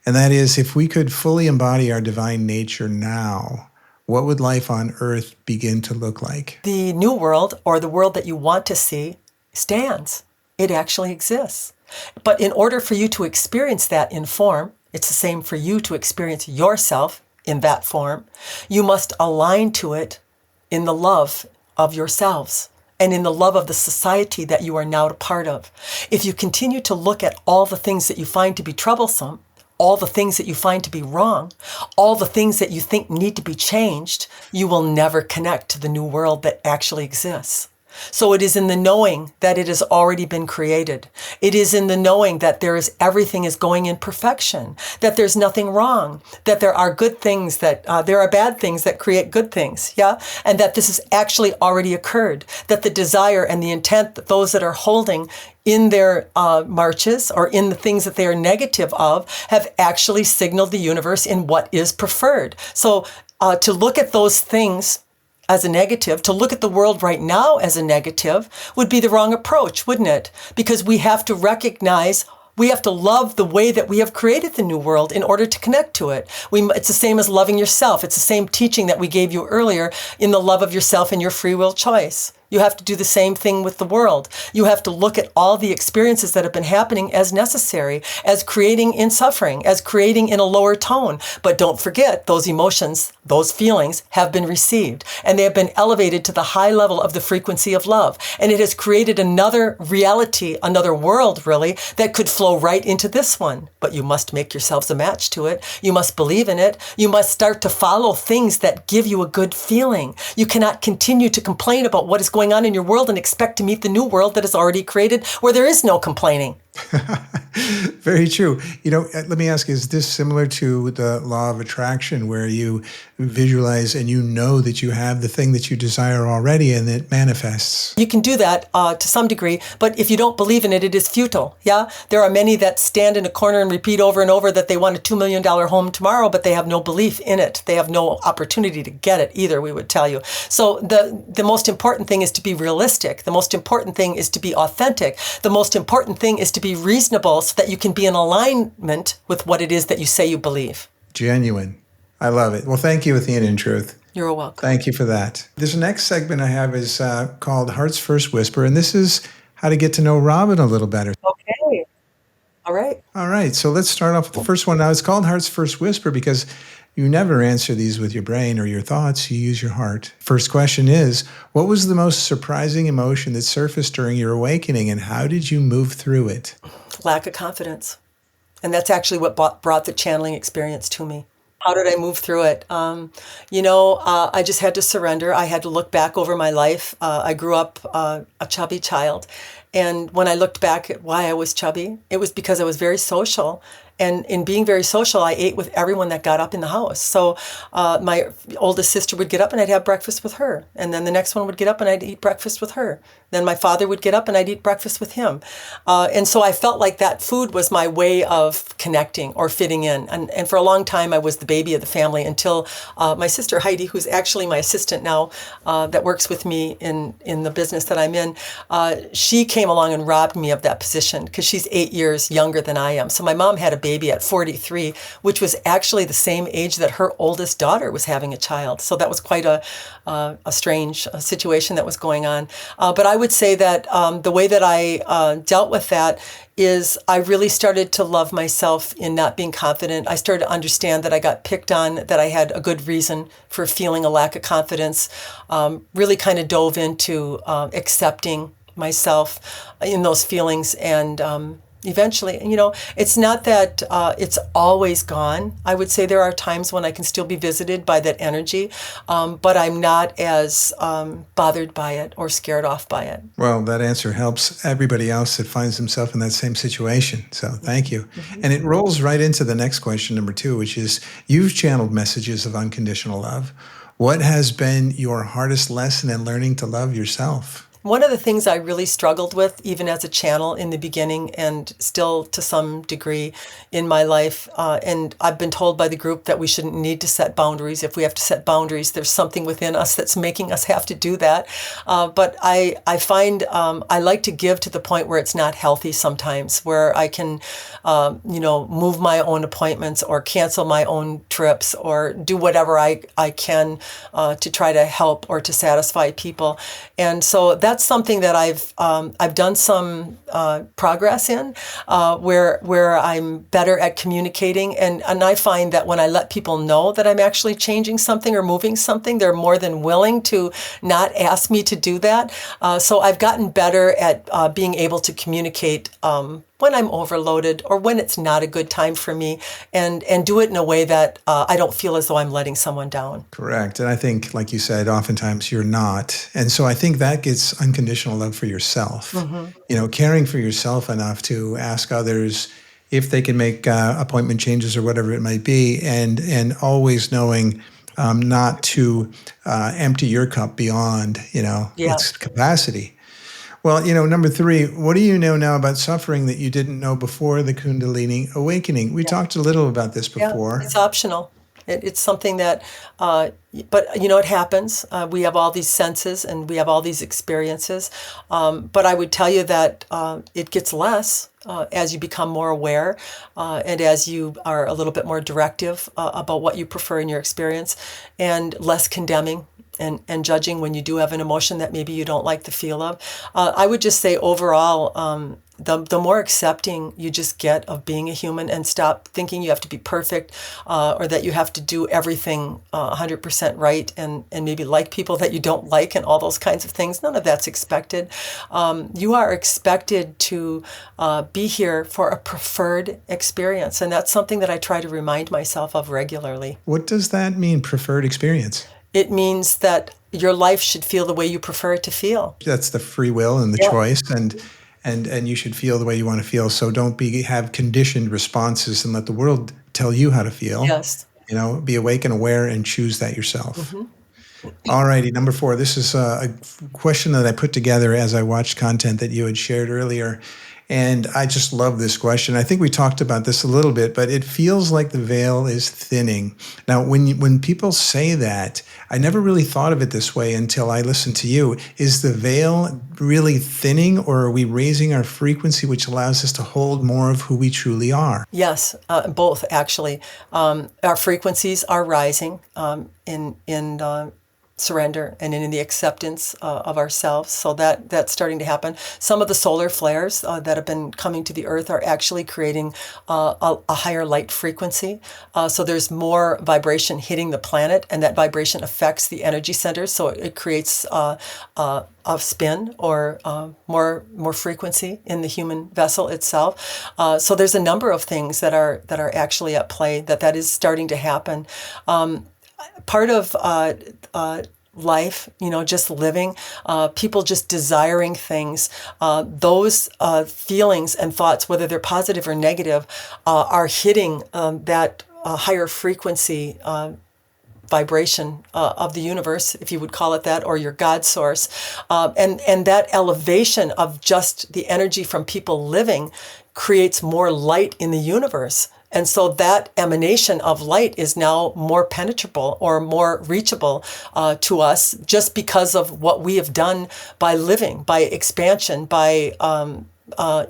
And that is, if we could fully embody our divine nature now, what would life on Earth begin to look like? The new world, or the world that you want to see, stands. It actually exists. But in order for you to experience that in form, it's the same for you to experience yourself in that form, you must align to it in the love of yourselves and in the love of the society that you are now a part of. If you continue to look at all the things that you find to be troublesome, all the things that you find to be wrong, all the things that you think need to be changed, you will never connect to the new world that actually exists. So it is in the knowing that it has already been created. It is in the knowing that everything is going in perfection, that there's nothing wrong, that there are good things, that there are bad things that create good things, yeah? And that this has actually already occurred, that the desire and the intent that those that are holding in their marches or in the things that they are negative of have actually signaled the universe in what is preferred. So to look at those things as a negative, to look at the world right now as a negative would be the wrong approach, wouldn't it? Because we have to recognize, we have to love the way that we have created the new world in order to connect to it. It's the same as loving yourself. It's the same teaching that we gave you earlier in the love of yourself and your free will choice. You have to do the same thing with the world. You have to look at all the experiences that have been happening as necessary, as creating in suffering, as creating in a lower tone. But don't forget, those emotions, those feelings have been received, and they have been elevated to the high level of the frequency of love. And it has created another reality, another world, really, that could flow right into this one. But you must make yourselves a match to it. You must believe in it. You must start to follow things that give you a good feeling. You cannot continue to complain about what is going on in your world and expect to meet the new world that is already created where there is no complaining. Very true. Let me ask, is this similar to the law of attraction where you visualize and you know that you have the thing that you desire already and it manifests? You can do that to some degree, but if you don't believe in it, it is futile. Yeah, there are many that stand in a corner and repeat over and over that they want a $2 million home tomorrow, but they have no belief in it. They have no opportunity to get it either, we would tell you. So the most important thing is to be realistic. The most important thing is to be authentic. The most important thing is to be reasonable so that you can be in alignment with what it is that you say you believe. Genuine. I love it. Well, thank you, Athena, in truth. You're welcome. Thank you for that. This next segment I have is called Heart's First Whisper, and this is how to get to know Robin a little better. Okay. All right. All right. So let's start off with the first one. Now, it's called Heart's First Whisper because you never answer these with your brain or your thoughts. You use your heart. First question is, what was the most surprising emotion that surfaced during your awakening, and how did you move through it? Lack of confidence. And that's actually what brought the channeling experience to me. How did I move through it? I just had to surrender. I had to look back over my life. I grew up a chubby child. And when I looked back at why I was chubby, it was because I was very social. And in being very social, I ate with everyone that got up in the house. So my oldest sister would get up and I'd have breakfast with her. And then the next one would get up and I'd eat breakfast with her. Then my father would get up and I'd eat breakfast with him. And so I felt like that food was my way of connecting or fitting in. And for a long time, I was the baby of the family until my sister Heidi, who's actually my assistant now, that works with me in the business that I'm in, she came along and robbed me of that position because she's 8 years younger than I am. So my mom had a baby at 43, which was actually the same age that her oldest daughter was having a child. So that was quite a strange situation that was going on. But I would say that the way that I dealt with that is I really started to love myself in not being confident. I started to understand that I got picked on, that I had a good reason for feeling a lack of confidence, really kind of dove into accepting myself in those feelings. And eventually, it's not that it's always gone. I would say there are times when I can still be visited by that energy, but I'm not as bothered by it or scared off by it. Well, that answer helps everybody else that finds themselves in that same situation. So thank you. Mm-hmm. And it rolls right into the next question, number 2, which is, you've channeled messages of unconditional love. What has been your hardest lesson in learning to love yourself? One of the things I really struggled with, even as a channel in the beginning and still to some degree in my life, and I've been told by the group that we shouldn't need to set boundaries. If we have to set boundaries, there's something within us that's making us have to do that. But I find I like to give to the point where it's not healthy sometimes, where I can, move my own appointments or cancel my own trips or do whatever I can to try to help or to satisfy people. And so that's something that I've done some progress in, where I'm better at communicating, and I find that when I let people know that I'm actually changing something or moving something, they're more than willing to not ask me to do that. So I've gotten better at being able to communicate when I'm overloaded or when it's not a good time for me, and do it in a way that I don't feel as though I'm letting someone down. Correct. And I think, like you said, oftentimes you're not. And so I think that gets unconditional love for yourself. Mm-hmm. Caring for yourself enough to ask others if they can make appointment changes or whatever it might be, and always knowing not to empty your cup beyond, its capacity. Well, number 3, what do you know now about suffering that you didn't know before the Kundalini awakening? We talked a little about this before. Yeah, it's optional. It's something that, but it happens. We have all these senses and we have all these experiences. But I would tell you that it gets less as you become more aware and as you are a little bit more directive about what you prefer in your experience, and less condemning. and judging when you do have an emotion that maybe you don't like the feel of. I would just say overall, the more accepting you just get of being a human, and stop thinking you have to be perfect, or that you have to do everything 100% right, and maybe like people that you don't like and all those kinds of things. None of that's expected. You are expected to be here for a preferred experience. And that's something that I try to remind myself of regularly. What does that mean, preferred experience? It means that your life should feel the way you prefer it to feel. That's the free will and the Yeah. choice, and you should feel the way you want to feel. So don't have conditioned responses and let the world tell you how to feel. Yes. Be awake and aware and choose that yourself. All righty, number 4. This is a question that I put together as I watched content that you had shared earlier. And I just love this question. I think we talked about this a little bit, but it feels like the veil is thinning. Now, when people say that, I never really thought of it this way until I listened to you. Is the veil really thinning, or are we raising our frequency, which allows us to hold more of who we truly are? Yes, both actually. Our frequencies are rising in surrender and in the acceptance of ourselves. So that's starting to happen. Some of the solar flares that have been coming to the earth are actually creating a higher light frequency. So there's more vibration hitting the planet, and that vibration affects the energy centers. So it creates a spin, or more frequency in the human vessel itself. So there's a number of things that are actually at play that is starting to happen. Part of life, just living, people just desiring things, those feelings and thoughts, whether they're positive or negative, are hitting that higher frequency vibration of the universe, if you would call it that, or your God source. And that elevation of just the energy from people living creates more light in the universe. And so that emanation of light is now more penetrable or more reachable to us, just because of what we have done by living, by expansion, by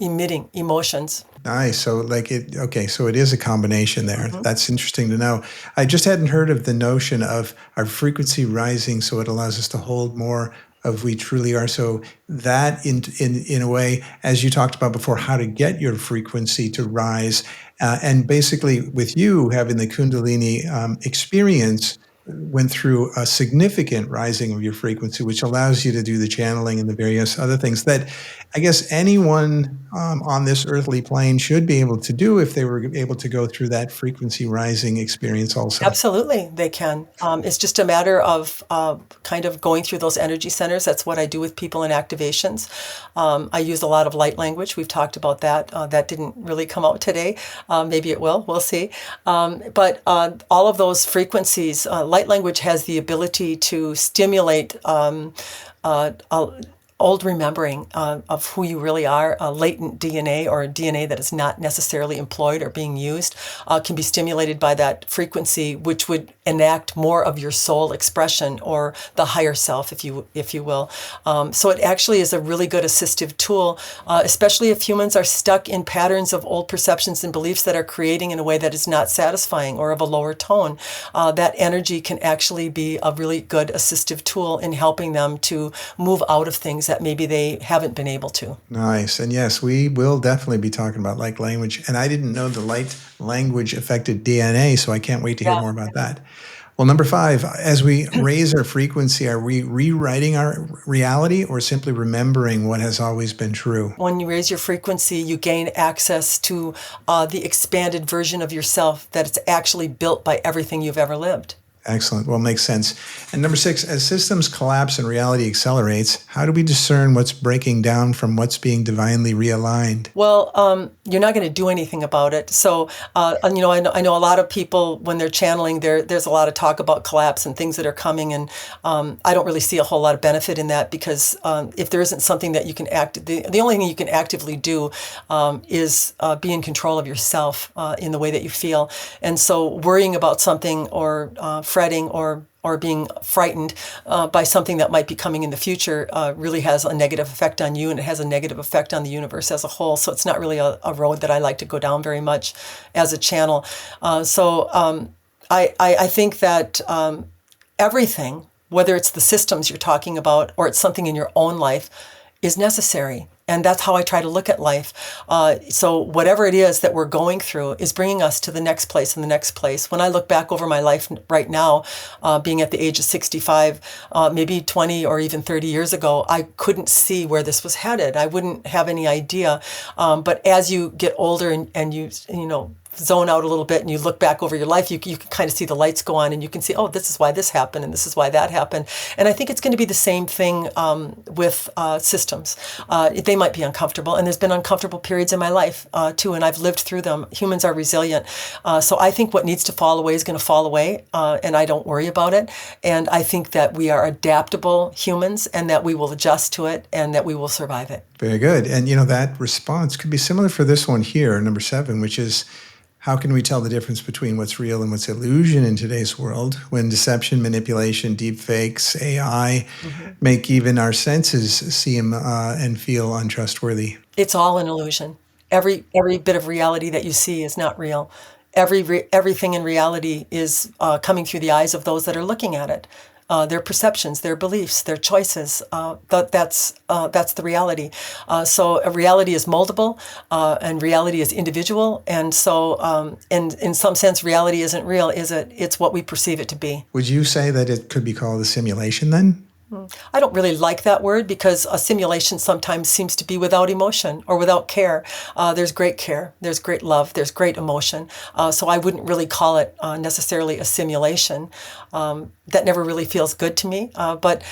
emitting emotions. Nice. So so it is a combination there. That's interesting to know. I just hadn't heard of the notion of our frequency rising, so it allows us to hold more of who we truly are. So that in a way, as you talked about before, how to get your frequency to rise, and basically with you having the Kundalini experience, went through a significant rising of your frequency, which allows you to do the channeling and the various other things that I guess anyone on this earthly plane should be able to do if they were able to go through that frequency rising experience also. Absolutely, they can. It's just a matter of kind of going through those energy centers. That's what I do with people in activations. I use a lot of light language. We've talked about that. That didn't really come out today. Maybe it will. We'll see. But all of those frequencies, light language has the ability to stimulate old remembering of who you really are. Latent DNA, or DNA that is not necessarily employed or being used, can be stimulated by that frequency, which would enact more of your soul expression, or the higher self, if you will. So it actually is a really good assistive tool, especially if humans are stuck in patterns of old perceptions and beliefs that are creating in a way that is not satisfying or of a lower tone. That energy can actually be a really good assistive tool in helping them to move out of things that maybe they haven't been able to. Nice. And yes, we will definitely be talking about light language. And I didn't know the light language affected DNA, so I can't wait to hear more about that. Well, number 5, as we raise our frequency, are we rewriting our reality, or simply remembering what has always been true? When you raise your frequency, you gain access to the expanded version of yourself that it's actually built by everything you've ever lived. Excellent. Well, makes sense. And number 6, as systems collapse and reality accelerates, how do we discern what's breaking down from what's being divinely realigned? Well, you're not going to do anything about it. So, I know a lot of people, when they're channeling, there's a lot of talk about collapse and things that are coming. And I don't really see a whole lot of benefit in that, because if there isn't something that you can the only thing you can actively do is be in control of yourself in the way that you feel. And so worrying about something, or fretting, or being frightened by something that might be coming in the future really has a negative effect on you, and it has a negative effect on the universe as a whole. So it's not really a road that I like to go down very much as a channel. I think that everything, whether it's the systems you're talking about or it's something in your own life, is necessary. And that's how I try to look at life. So whatever it is that we're going through is bringing us to the next place and the next place. When I look back over my life right now, being at the age of 65, maybe 20 or even 30 years ago, I couldn't see where this was headed. I wouldn't have any idea. But as you get older and you know, zone out a little bit and you look back over your life, you can kind of see the lights go on and you can see, oh, this is why this happened and this is why that happened. And I think it's going to be the same thing with systems. They might be uncomfortable, and there's been uncomfortable periods in my life too, and I've lived through them. Humans are resilient. So I think what needs to fall away is going to fall away, and I don't worry about it. And I think that we are adaptable humans and that we will adjust to it and that we will survive it. Very good. And, you know, that response could be similar for this one here, number 7, which is, how can we tell the difference between what's real and what's illusion in today's world when deception, manipulation, deep fakes, AI make even our senses seem and feel untrustworthy? It's all an illusion. Every bit of reality that you see is not real. Everything in reality is coming through the eyes of those that are looking at it. Their perceptions, their beliefs, their choices. That's the reality. So a reality is moldable, and reality is individual. And so, in some sense, reality isn't real, is it? It's what we perceive it to be. Would you say that it could be called a simulation then? I don't really like that word because a simulation sometimes seems to be without emotion or without care. There's great care, there's great love, there's great emotion. So I wouldn't really call it necessarily a simulation. That never really feels good to me. But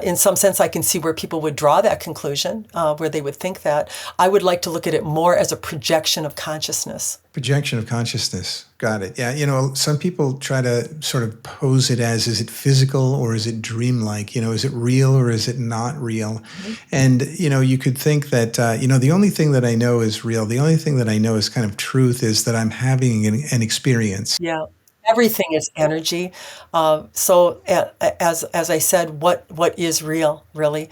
in some sense, I can see where people would draw that conclusion, where they would think that. I would like to look at it more as a projection of consciousness. Projection of consciousness. Got it. Yeah. You know, some people try to sort of pose it as, is it physical or is it dreamlike? You know, is it real or is it not real? And, you know, you could think that, you know, the only thing that I know is real. The only thing that I know is kind of truth is that I'm having an experience. Yeah. Everything is energy. So as I said, what is real, really?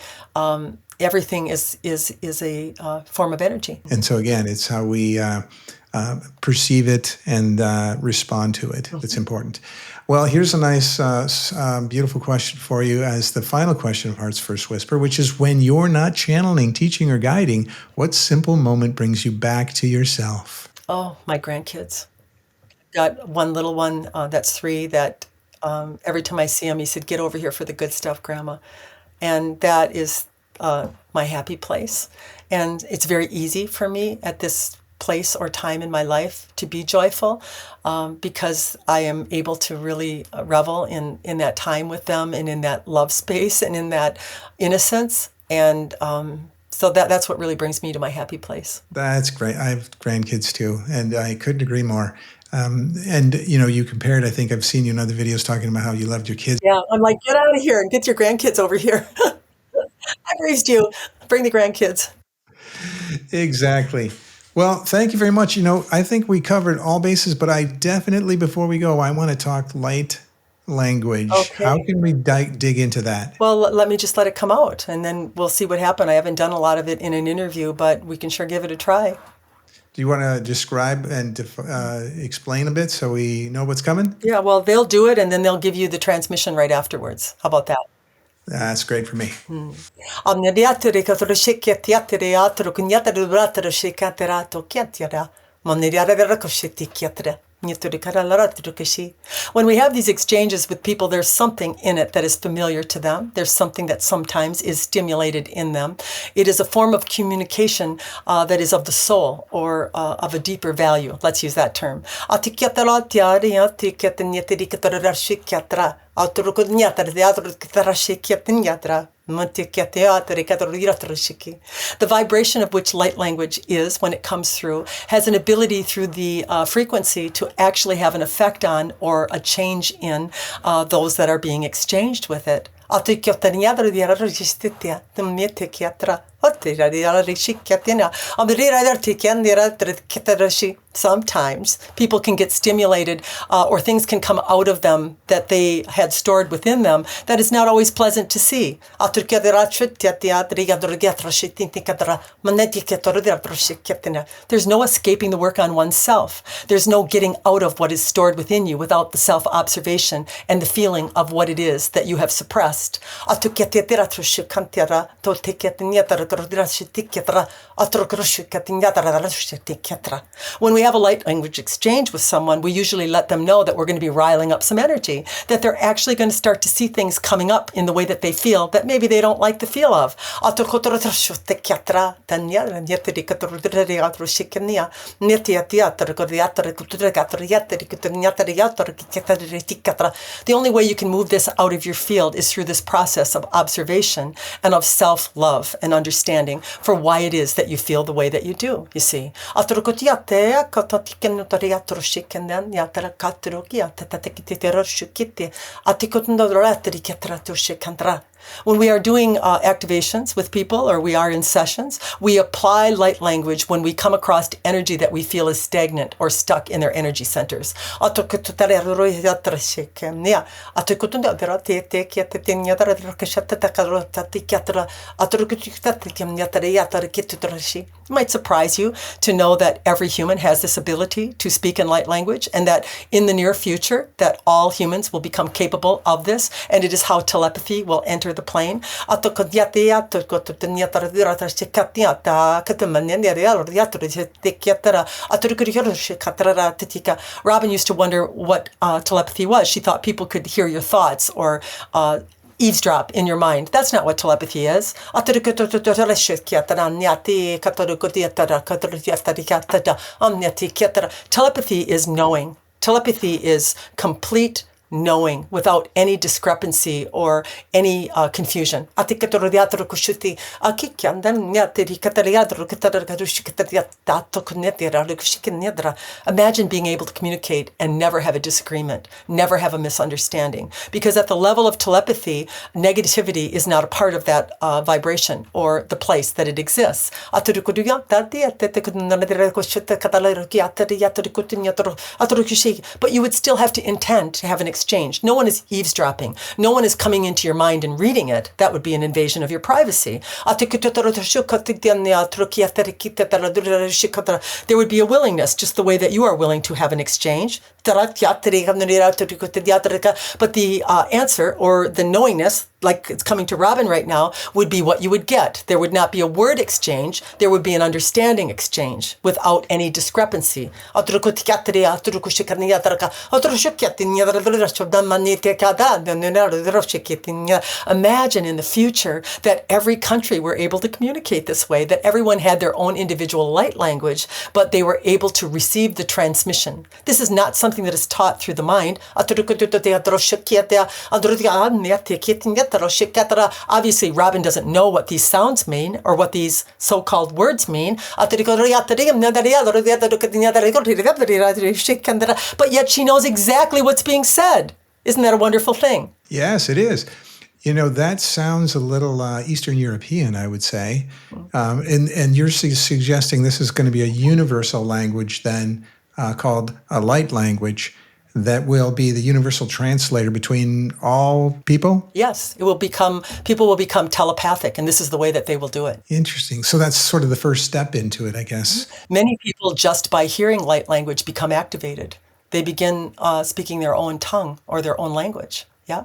Everything is a form of energy. And so again, it's how we perceive it and respond to it that's important. Well, here's a nice, beautiful question for you as the final question of Heart's First Whisper, which is, when you're not channeling, teaching, or guiding, what simple moment brings you back to yourself? Oh, my grandkids. Got one little one that's 3 that every time I see him, he said, "Get over here for the good stuff, Grandma." And that is my happy place. And it's very easy for me at this place or time in my life to be joyful because I am able to really revel in that time with them and in that love space and in that innocence. And so that's what really brings me to my happy place. That's great. I have grandkids too, and I couldn't agree more. And, you know, you compared, I think I've seen you in other videos talking about how you loved your kids. Yeah, I'm like, get out of here and get your grandkids over here. I raised you. Bring the grandkids. Exactly. Well, thank you very much. You know, I think we covered all bases, but I definitely, before we go, I want to talk light language. Okay. How can we dig into that? Well, let me just let it come out, and then we'll see what happens. I haven't done a lot of it in an interview, but we can sure give it a try. Do you want to describe and explain a bit so we know what's coming? Yeah, well, they'll do it, and then they'll give you the transmission right afterwards. How about that? That's great for me. When we have these exchanges with people, there's something in it that is familiar to them. There's something that sometimes is stimulated in them. It is a form of communication that is of the soul or of a deeper value. Let's use that term. The vibration of which light language is, when it comes through, has an ability through the frequency to actually have an effect on or a change in those that are being exchanged with it. Sometimes people can get stimulated or things can come out of them that they had stored within them that is not always pleasant to see. There's no escaping the work on oneself. There's no getting out of what is stored within you without the self-observation and the feeling of what it is that you have suppressed. When we have a light language exchange with someone, we usually let them know that we're going to be riling up some energy, that they're actually going to start to see things coming up in the way that they feel that maybe they don't like the feel of. The only way you can move this out of your field is through this process of observation and of self-love and understanding for why it is that you feel the way that you do, you see. When we are doing activations with people or we are in sessions, we apply light language when we come across energy that we feel is stagnant or stuck in their energy centers. It might surprise you to know that every human has this ability to speak in light language, and that in the near future that all humans will become capable of this, and it is how telepathy will enter the plane. Robin used to wonder what telepathy was. She thought people could hear your thoughts or eavesdrop in your mind. That's not what telepathy is. Telepathy is knowing. Telepathy is complete knowing without any discrepancy or any confusion. Imagine being able to communicate and never have a disagreement, never have a misunderstanding. Because at the level of telepathy, negativity is not a part of that vibration or the place that it exists. But you would still have to intend to have an exchange. No one is eavesdropping. No one is coming into your mind and reading it. That would be an invasion of your privacy. There would be a willingness, just the way that you are willing to have an exchange. But the answer or the knowingness, like it's coming to Robin right now, would be what you would get. There would not be a word exchange. There would be an understanding exchange without any discrepancy. Imagine in the future that every country were able to communicate this way, that everyone had their own individual light language, but they were able to receive the transmission. This is not something that is taught through the mind. Obviously, Robin doesn't know what these sounds mean or what these so-called words mean. But yet she knows exactly what's being said. Isn't that a wonderful thing? Yes, it is. That sounds a little Eastern European, I would say. And you're suggesting this is going to be a universal language then called a light language that will be the universal translator between all people? Yes, people will become telepathic, and this is the way that they will do it. Interesting. So that's sort of the first step into it, I guess. Many people, just by hearing light language, become activated. They begin speaking their own tongue or their own language. Yeah.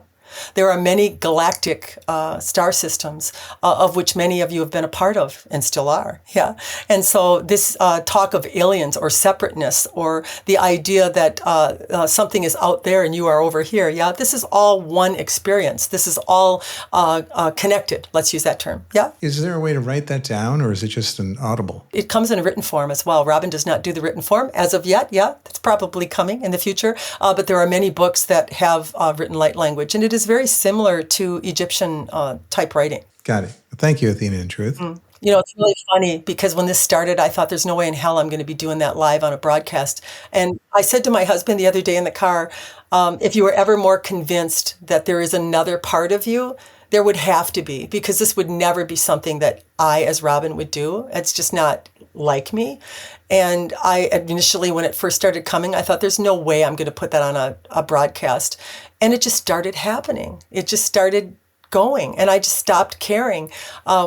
There are many galactic star systems, of which many of you have been a part of and still are. Yeah. And so this talk of aliens or separateness or the idea that something is out there and you are over here, yeah, this is all one experience. This is all connected. Let's use that term. Yeah. Is there a way to write that down, or is it just an audible? It comes in a written form as well. Robin does not do the written form as of yet. Yeah, that's probably coming in the future. But there are many books that have written light language, and it is very similar to Egyptian typewriting. Got it. Thank you, Athena, in truth. It's really funny because when this started, I thought there's no way in hell I'm going to be doing that live on a broadcast. And I said to my husband the other day in the car, if you were ever more convinced that there is another part of you, There would have to be, because this would never be something that I, as Robin, would do. It's just not like me. And I initially, when it first started coming, I thought there's no way I'm going to put that on a broadcast. And it just started happening. It just started going, and I just stopped caring,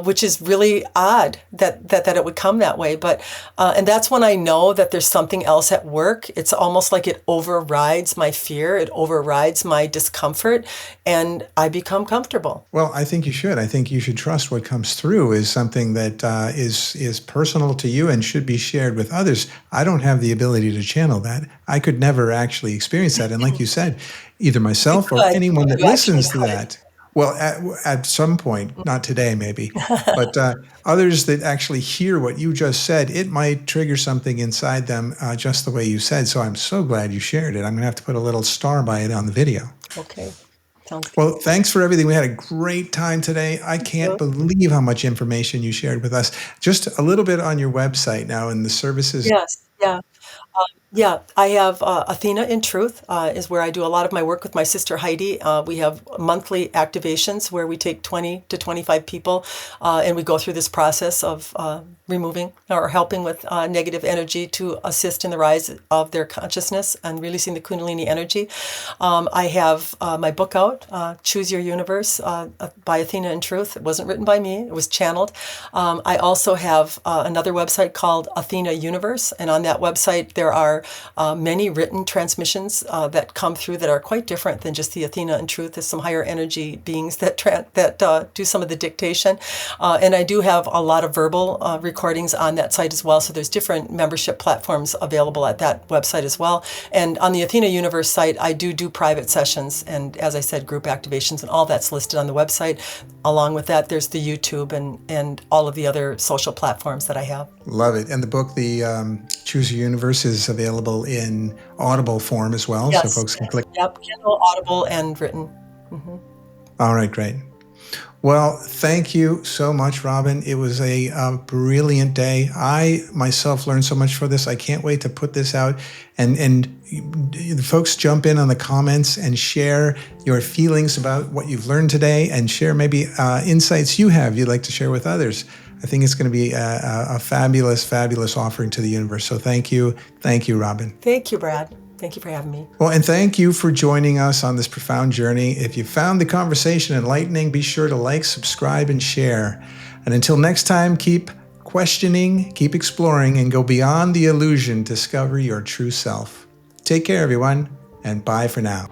which is really odd that it would come that way. But and that's when I know that there's something else at work. It's almost like it overrides my fear, it overrides my discomfort, and I become comfortable. Well, I think you should. I think you should trust what comes through is something that is personal to you and should be shared with others. I don't have the ability to channel that. I could never actually experience that. And like you said, either myself or anyone that listens to that. Well, at some point, not today maybe, but others that actually hear what you just said, it might trigger something inside them just the way you said. So I'm so glad you shared it. I'm going to have to put a little star by it on the video. Okay. Sounds good. Well, thanks for everything. We had a great time today. I can't believe how much information you shared with us. Just a little bit on your website now and the services. Yes. Yeah. Yeah, I have Athena in Truth is where I do a lot of my work with my sister Heidi. We have monthly activations where we take 20 to 25 people and we go through this process of removing or helping with negative energy to assist in the rise of their consciousness and releasing the Kundalini energy. I have my book out, Choose Your Universe by Athena in Truth. It wasn't written by me, it was channeled. I also have another website called Athena Universe, and on that website there are many written transmissions that come through that are quite different than just the Athena in Truth. There's some higher energy beings that do some of the dictation. And I do have a lot of verbal recordings on that site as well. So there's different membership platforms available at that website as well. And on the Athena Universe site, I do private sessions. And as I said, group activations and all that's listed on the website. Along with that, there's the YouTube and all of the other social platforms that I have. Love it. And the book, the Choose Your Universe, is available in Audible form as well, Yes, so folks can click. Yep, Kindle, Audible, and written. Mm-hmm. All right, great. Well, thank you so much, Robin. It was a brilliant day. I myself learned so much for this. I can't wait to put this out. And the folks jump in on the comments and share your feelings about what you've learned today and share maybe insights you have you'd like to share with others. I think it's going to be a fabulous, fabulous offering to the universe. So thank you. Thank you, Robin. Thank you, Brad. Thank you for having me. Well, and thank you for joining us on this profound journey. If you found the conversation enlightening, be sure to like, subscribe, and share. And until next time, keep questioning, keep exploring, and go beyond the illusion to discover your true self. Take care, everyone, and bye for now.